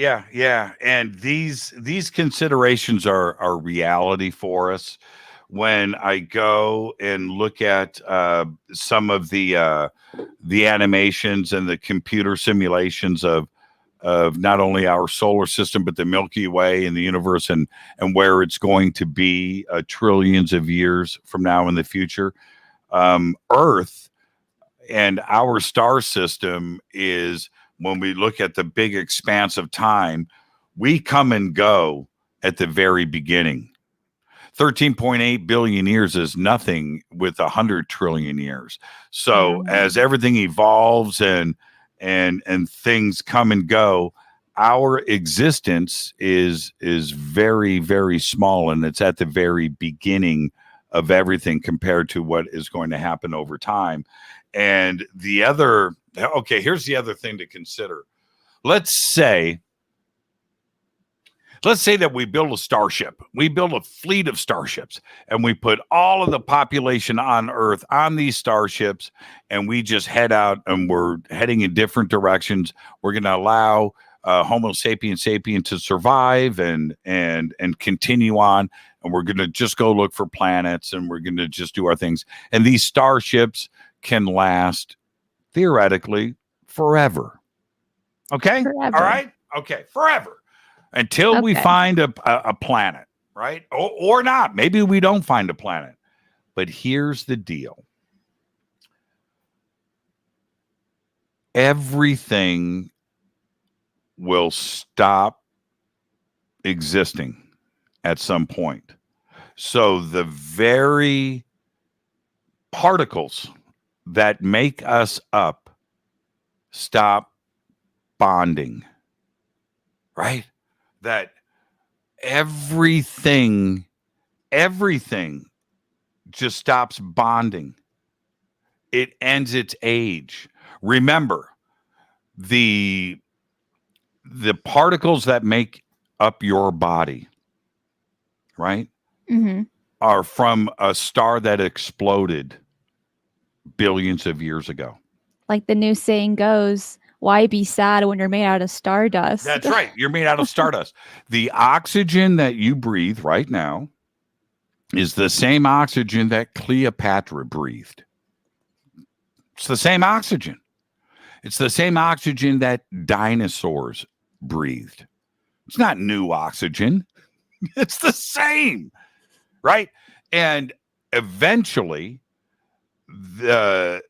And these considerations are reality for us. When I go and look at some of the animations and the computer simulations of not only our solar system, but the Milky Way and the universe and where it's going to be trillions of years from now in the future, Earth and our star system is, when we look at the big expanse of time, we come and go at the very beginning. 13.8 billion years is nothing with 100 trillion years. So as everything evolves and things come and go, our existence is very, very small, and it's at the very beginning of everything compared to what is going to happen over time. And here's the other thing to consider. let's say that we build a starship. We build a fleet of starships, and we put all of the population on Earth on these starships, and we just head out, and we're heading in different directions. We're going to allow Homo sapiens to survive and continue on, and we're going to just go look for planets, and we're going to just do our things. And these starships can last theoretically forever. Okay? Forever. All right? Okay, forever. Until we find a planet, right? Or not. Maybe we don't find a planet. But here's the deal. Everything will stop existing at some point. So the very particles that make us up stop bonding, right? That everything just stops bonding. It ends its age. Remember, the particles that make up your body, right, are from a star that exploded billions of years ago. Like the new saying goes, why be sad when you're made out of stardust? That's right. You're made out of stardust. The oxygen that you breathe right now is the same oxygen that Cleopatra breathed. It's the same oxygen. It's the same oxygen that dinosaurs breathed. It's not new oxygen. It's the same, right? And eventually, the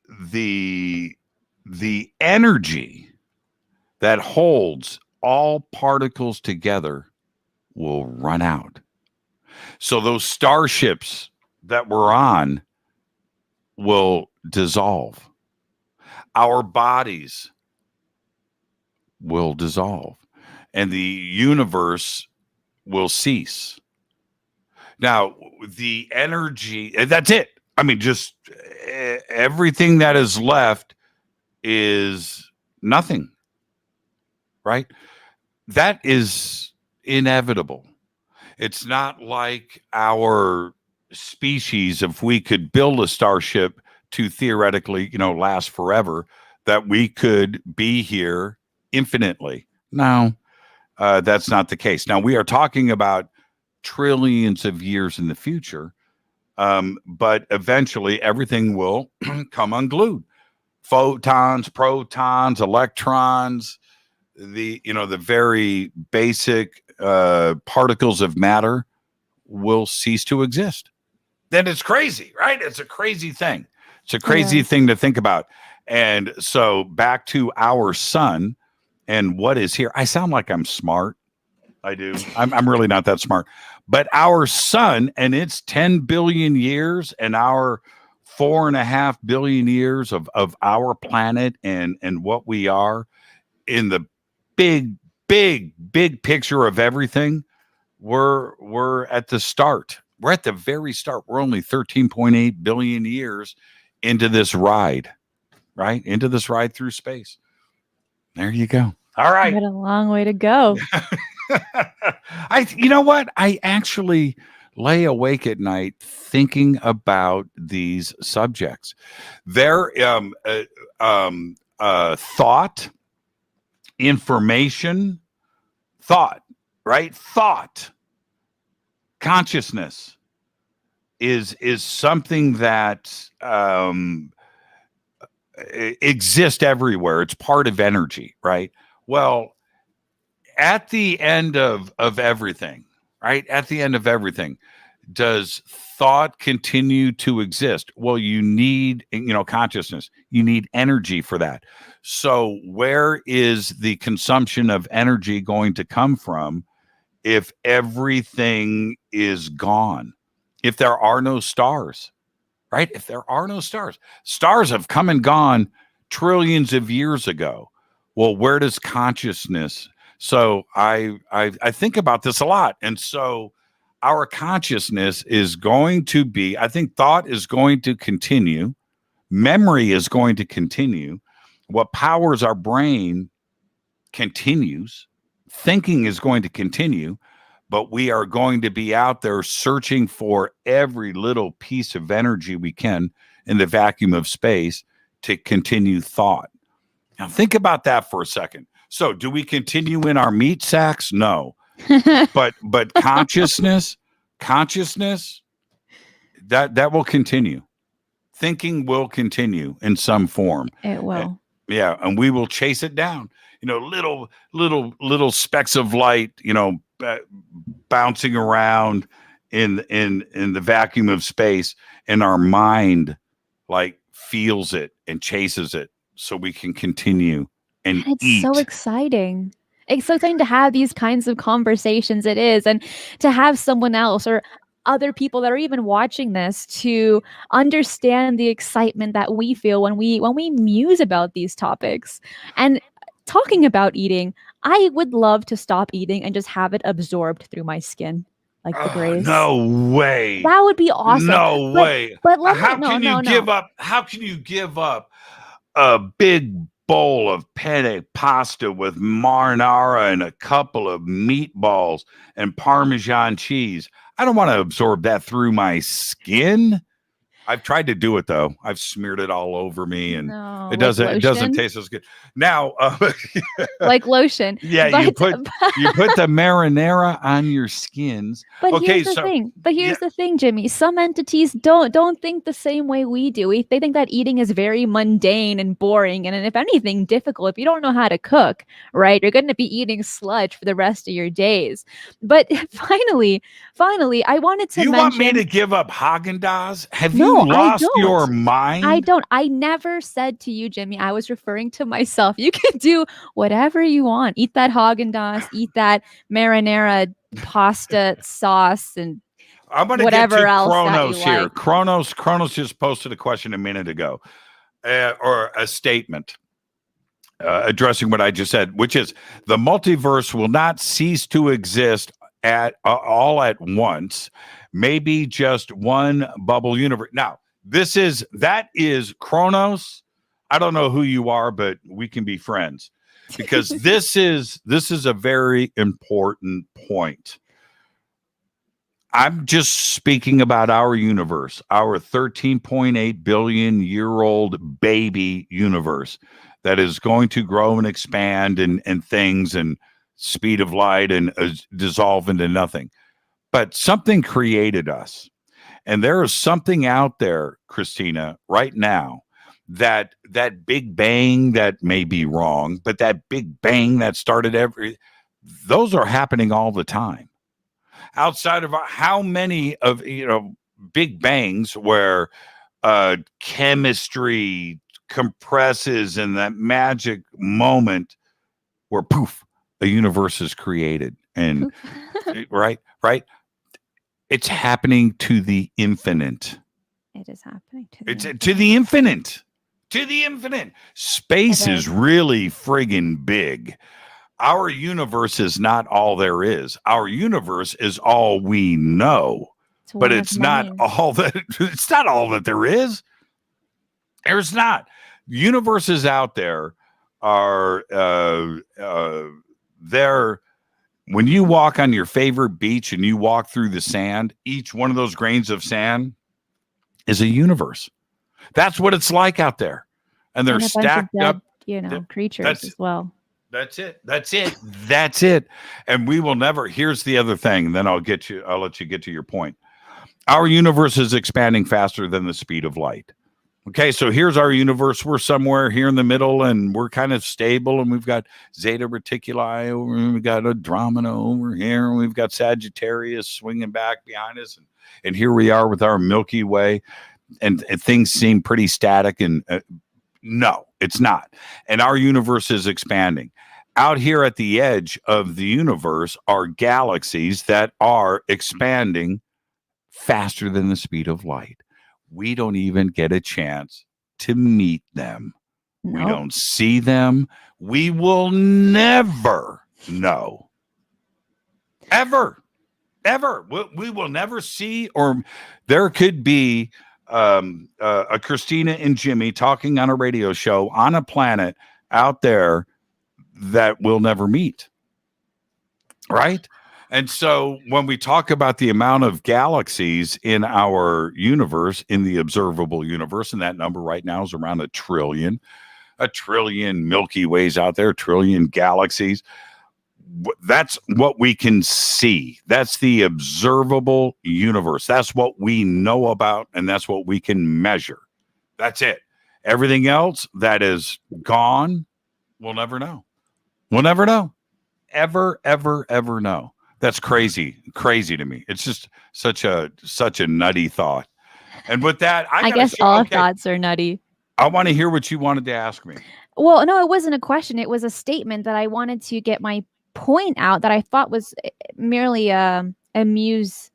energy that holds all particles together will run out. So those starships that we're on will dissolve. Our bodies will dissolve, and the universe will cease. Now, the energy, that's it. I mean, just everything that is left is nothing, right? That is inevitable. It's not like our species, if we could build a starship to theoretically, last forever, that we could be here infinitely. No, that's not the case. Now, we are talking about trillions of years in the future, but eventually everything will come unglued. Photons, protons, electrons, the very basic particles of matter will cease to exist. Then it's crazy, right? It's a crazy thing. It's a crazy thing to think about. And so back to our sun and what is here. I sound like I'm smart. I do. I'm really not that smart. But our sun and its 10 billion years and our 4.5 billion years of our planet and what we are in the big picture of everything, we're at the start. We're at the very start. We're only 13.8 billion years into this ride, right? Into this ride through space. There you go. All right. Got a long way to go. You know what? I actually lay awake at night thinking about these subjects. Their thought, information, right? Thought, consciousness is something that exists everywhere. It's part of energy, right? Well, at the end of everything, right? At the end of everything, does thought continue to exist? Well, you need, consciousness. You need energy for that. So where is the consumption of energy going to come from if everything is gone? If there are no stars, right? If there are no stars, stars have come and gone trillions of years ago. Well, where does consciousness? So I think about this a lot. And so our consciousness is going to be, I think thought is going to continue. Memory is going to continue. What powers our brain continues. Thinking is going to continue, but we are going to be out there searching for every little piece of energy we can in the vacuum of space to continue thought. Now, think about that for a second. So, do we continue in our meat sacks? No. but consciousness, that will continue. Thinking will continue in some form. It will. Yeah, and we will chase it down. Little specks of light, bouncing around in the vacuum of space, and our mind like feels it and chases it, so we can continue and it's eat. So exciting. It's so exciting to have these kinds of conversations. It is, and to have someone else or other people that are even watching this to understand the excitement that we feel when we muse about these topics. And talking about eating, I would love to stop eating and just have it absorbed through my skin, like the grays. No way. That would be awesome. No way. But how can you give up? How can you give up a big bowl of penne pasta with marinara and a couple of meatballs and Parmesan cheese? I don't want to absorb that through my skin. I've tried to do it though. I've smeared it all over me, and it doesn't taste as good. Now, like lotion. Yeah, you put the marinara on your skins. But here's the thing, Jimmy. Some entities don't think the same way we do. They think that eating is very mundane and boring, and if anything, difficult. If you don't know how to cook, right, you're going to be eating sludge for the rest of your days. But finally, I wanted to. You want me to give up Haagen-Dazs? Have you lost your mind? I don't. I never said to you, Jimmy, I was referring to myself. You can do whatever you want. Eat that Haagen-Dazs, eat that marinara pasta sauce, and I'm going to get to Kronos here. Like. Kronos just posted a question a minute ago, or a statement addressing what I just said, which is the multiverse will not cease to exist all at once. Maybe just one bubble universe. Now, that is Kronos. I don't know who you are, but we can be friends, because this is a very important point. I'm just speaking about our universe, our 13.8 billion year old baby universe that is going to grow and expand and things and speed of light and dissolve into nothing. But something created us. And there is something out there, Cristina, right now, that big bang that may be wrong, but that big bang that started those are happening all the time. Outside of how many of, big bangs where chemistry compresses in that magic moment where poof, a universe is created. And right. It's happening to the infinite. It is happening to the infinite. To the infinite. Space is really friggin' big. Our universe is not all there is. Our universe is all we know. But it's not all that there is. There's not. Universes out there are there. When you walk on your favorite beach and you walk through the sand, each one of those grains of sand is a universe. That's what it's like out there. And they're stacked up, creatures as well. That's it. And we will never, here's the other thing, and then I'll let you get to your point. Our universe is expanding faster than the speed of light. Okay, so here's our universe. We're somewhere here in the middle, and we're kind of stable, and we've got Zeta Reticuli over, and we've got Andromeda over here, and we've got Sagittarius swinging back behind us, and here we are with our Milky Way, and things seem pretty static, and no, it's not. And our universe is expanding. Out here at the edge of the universe are galaxies that are expanding faster than the speed of light. We don't even get a chance to meet them. Nope. We don't see them. We will never know. Ever. We will never see, or there could be a Cristina and Jimmy talking on a radio show on a planet out there that we'll never meet. Right? And so when we talk about the amount of galaxies in our universe, in the observable universe, and that number right now is around a trillion Milky Ways out there, a trillion galaxies. That's what we can see. That's the observable universe. That's what we know about, and that's what we can measure. That's it. Everything else that is gone, we'll never know. We'll never know. Ever know. That's crazy to me. It's just such a nutty thought. And with that, I guess all thoughts are nutty. I want to hear what you wanted to ask me. Well, no, it wasn't a question. It was a statement that I wanted to get my point out that I thought was merely a muse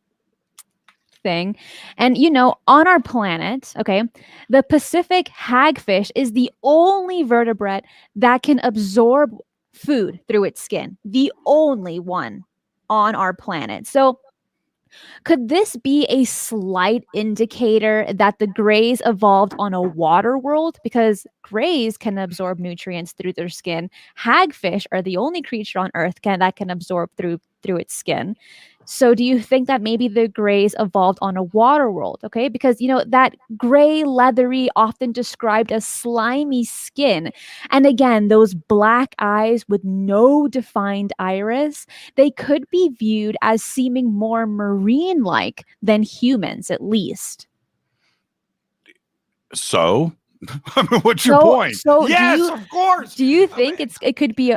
thing. And on our planet, okay, the Pacific hagfish is the only vertebrate that can absorb food through its skin. The only one on our planet. So could this be a slight indicator that the grays evolved on a water world? Because grays can absorb nutrients through their skin. Hagfish are the only creature on Earth that can absorb through its skin. So do you think that maybe the grays evolved on a water world? Okay, because that gray, leathery, often described as slimy skin, and again, those black eyes with no defined iris, they could be viewed as seeming more marine-like than humans, at least. So, what's your point? So yes, of course. Do you think it could be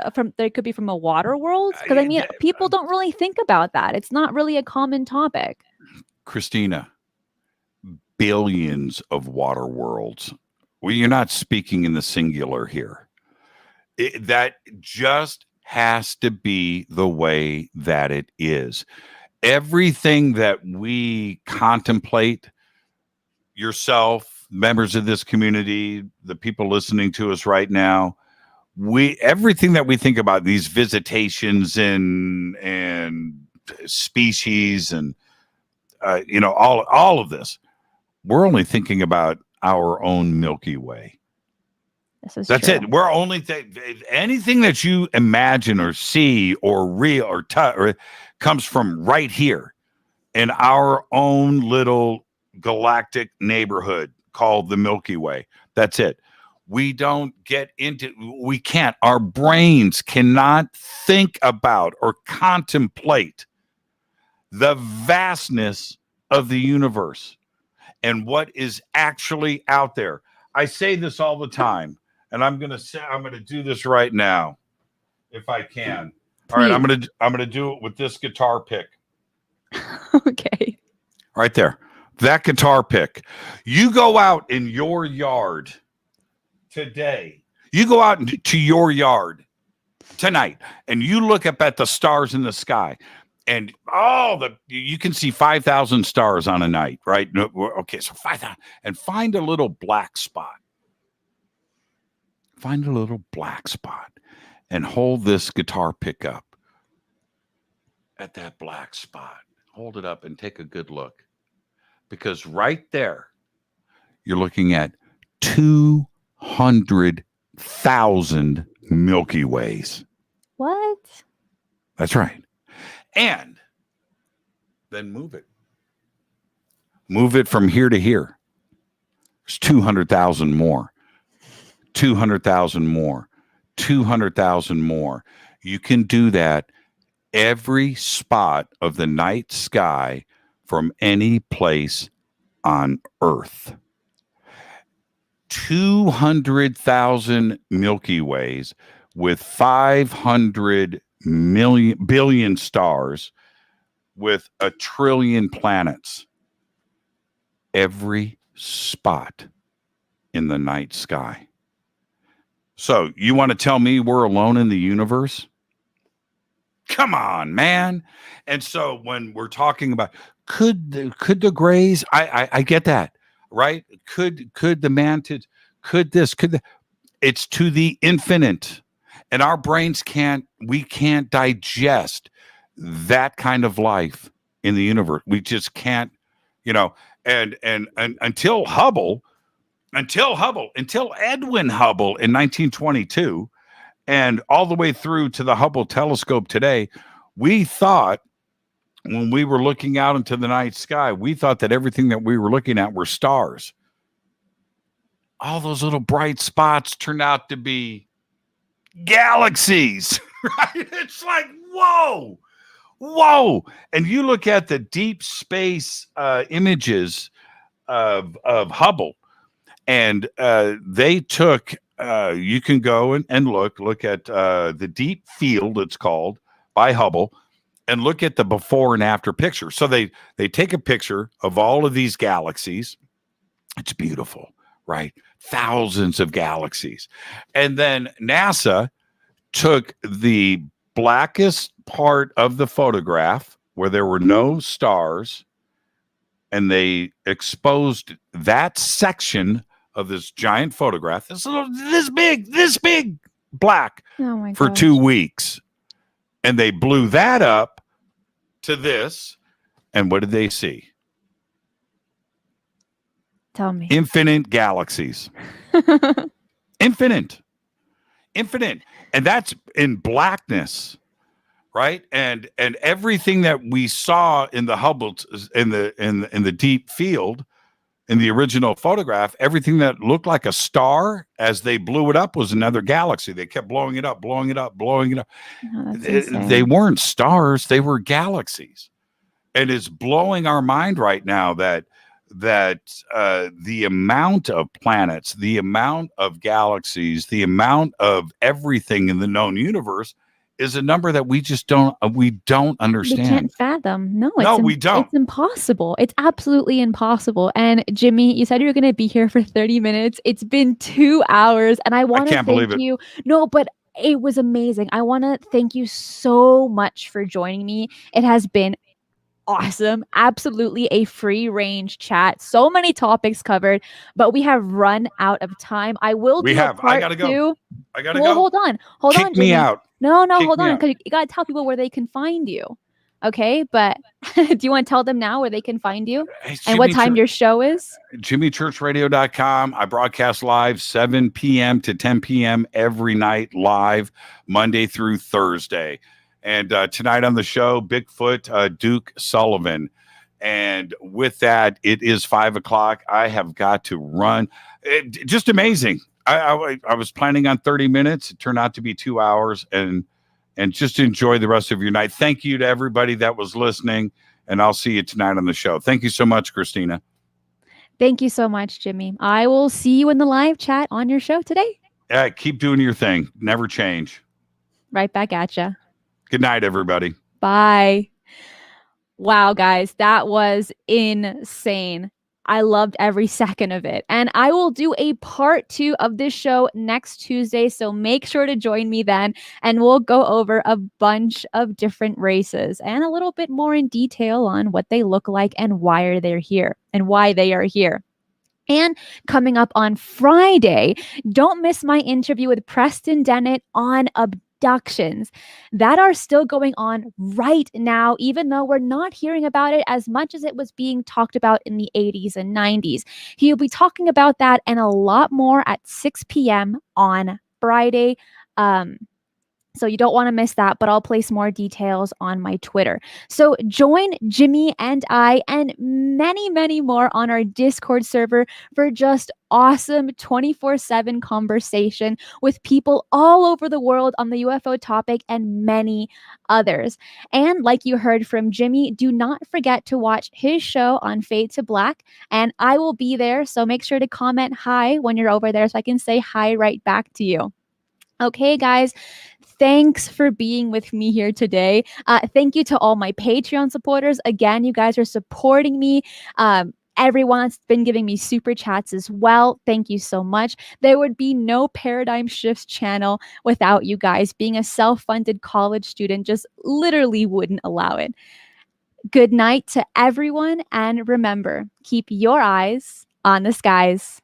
from a water world? Because I mean, people don't really think about that. It's not really a common topic. Cristina, billions of water worlds. Well, you're not speaking in the singular here. That just has to be the way that it is. Everything that we contemplate, yourself, members of this community, the people listening to us right now, everything that we think about, these visitations and species and all of this, we're only thinking about our own Milky Way. That's true. it. We're only anything that you imagine or see or real or touch or comes from right here in our own little galactic neighborhood called the Milky Way. That's it. We don't get into, we can't, our brains cannot think about or contemplate the vastness of the universe and what is actually out there. I say this all the time, and I'm going to do this right now if I can. All right, I'm going to do it with this guitar pick. Okay. Right there. That guitar pick. You go out in your yard today. You go out to your yard tonight and you look up at the stars in the sky and you can see 5,000 stars on a night, right? Okay, so 5,000, and find a little black spot. Find a little black spot and hold this guitar pick up at that black spot. Hold it up and take a good look. Because right there, you're looking at 200,000 Milky Ways. What? That's right. And then move it. Move it from here to here. There's 200,000 more. 200,000 more. 200,000 more. You can do that every spot of the night sky from any place on Earth. 200,000 Milky Ways with 500 billion stars with a trillion planets. Every spot in the night sky. So you want to tell me we're alone in the universe? Come on, man. And so when we're talking about could the grays, I get that, right? Could the mantis, it's to the infinite. And our brains can't digest that kind of life in the universe. We just can't, and until Edwin Hubble in 1922, And all the way through to the Hubble telescope today, we thought, when we were looking out into the night sky, we thought that everything that we were looking at were stars. All those little bright spots turned out to be galaxies, right? It's like, whoa. And you look at the deep space images of Hubble, and they took, you can go and look at the deep field, it's called, by Hubble, and look at the before and after picture. So they take a picture of all of these galaxies. It's beautiful, right? Thousands of galaxies. And then NASA took the blackest part of the photograph where there were no stars, and they exposed that section of this giant photograph, this big black, for 2 weeks. And they blew that up to this. And what did they see? Tell me. Infinite galaxies. Infinite. And that's in blackness, right? And everything that we saw in the Hubble, in the deep field, in the original photograph, everything that looked like a star as they blew it up was another galaxy. They kept blowing it up. Oh, They weren't stars, they were galaxies. And it's blowing our mind right now that the amount of planets, the amount of galaxies, the amount of everything in the known universe is a number that we just don't understand. We can't fathom. No, we don't. It's impossible. It's absolutely impossible. And Jimmy, you said you were going to be here for 30 minutes. It's been 2 hours, and I want to thank you. No, but it was amazing. I want to thank you so much for joining me. It has been awesome. Absolutely a free range chat. So many topics covered, but we have run out of time. I will do a part I gotta two. I gotta go. Hold on. Kick me out. No, Kick hold me on, out. because you gotta tell people where they can find you. Okay, but do you want to tell them now where they can find you and what time your show is? JimmyChurchRadio.com. I broadcast live 7 p.m. to 10 p.m. every night, live Monday through Thursday. And tonight on the show, Bigfoot, Duke Sullivan. And with that, it is 5 o'clock. I have got to run. Just amazing. I was planning on 30 minutes. It turned out to be 2 hours. And just enjoy the rest of your night. Thank you to everybody that was listening. And I'll see you tonight on the show. Thank you so much, Cristina. Thank you so much, Jimmy. I will see you in the live chat on your show today. Yeah, keep doing your thing. Never change. Right back at you. Good night, everybody. Bye. Wow, guys, that was insane. I loved every second of it. And I will do a part 2 of this show next Tuesday. So make sure to join me then. And we'll go over a bunch of different races and a little bit more in detail on what they look like and why they're here and why they are here. And coming up on Friday, don't miss my interview with Preston Dennett on Abductions that are still going on right now, even though we're not hearing about it as much as it was being talked about in the 80s and 90s. He'll be talking about that and a lot more at 6 p.m. on Friday. So you don't want to miss that, but I'll place more details on my Twitter. So join Jimmy and I and many, many more on our Discord server for just awesome 24/7 conversation with people all over the world on the UFO topic and many others. And like you heard from Jimmy, do not forget to watch his show on Fade to Black, and I will be there. So make sure to comment hi when you're over there so I can say hi right back to you. Okay, guys, thanks for being with me here today. Thank you to all my Patreon supporters. Again, you guys are supporting me. Everyone's been giving me super chats as well. Thank you so much. There would be no Paradigm Shifts channel without you guys. Being a self-funded college student just literally wouldn't allow it. Good night to everyone. And remember, keep your eyes on the skies.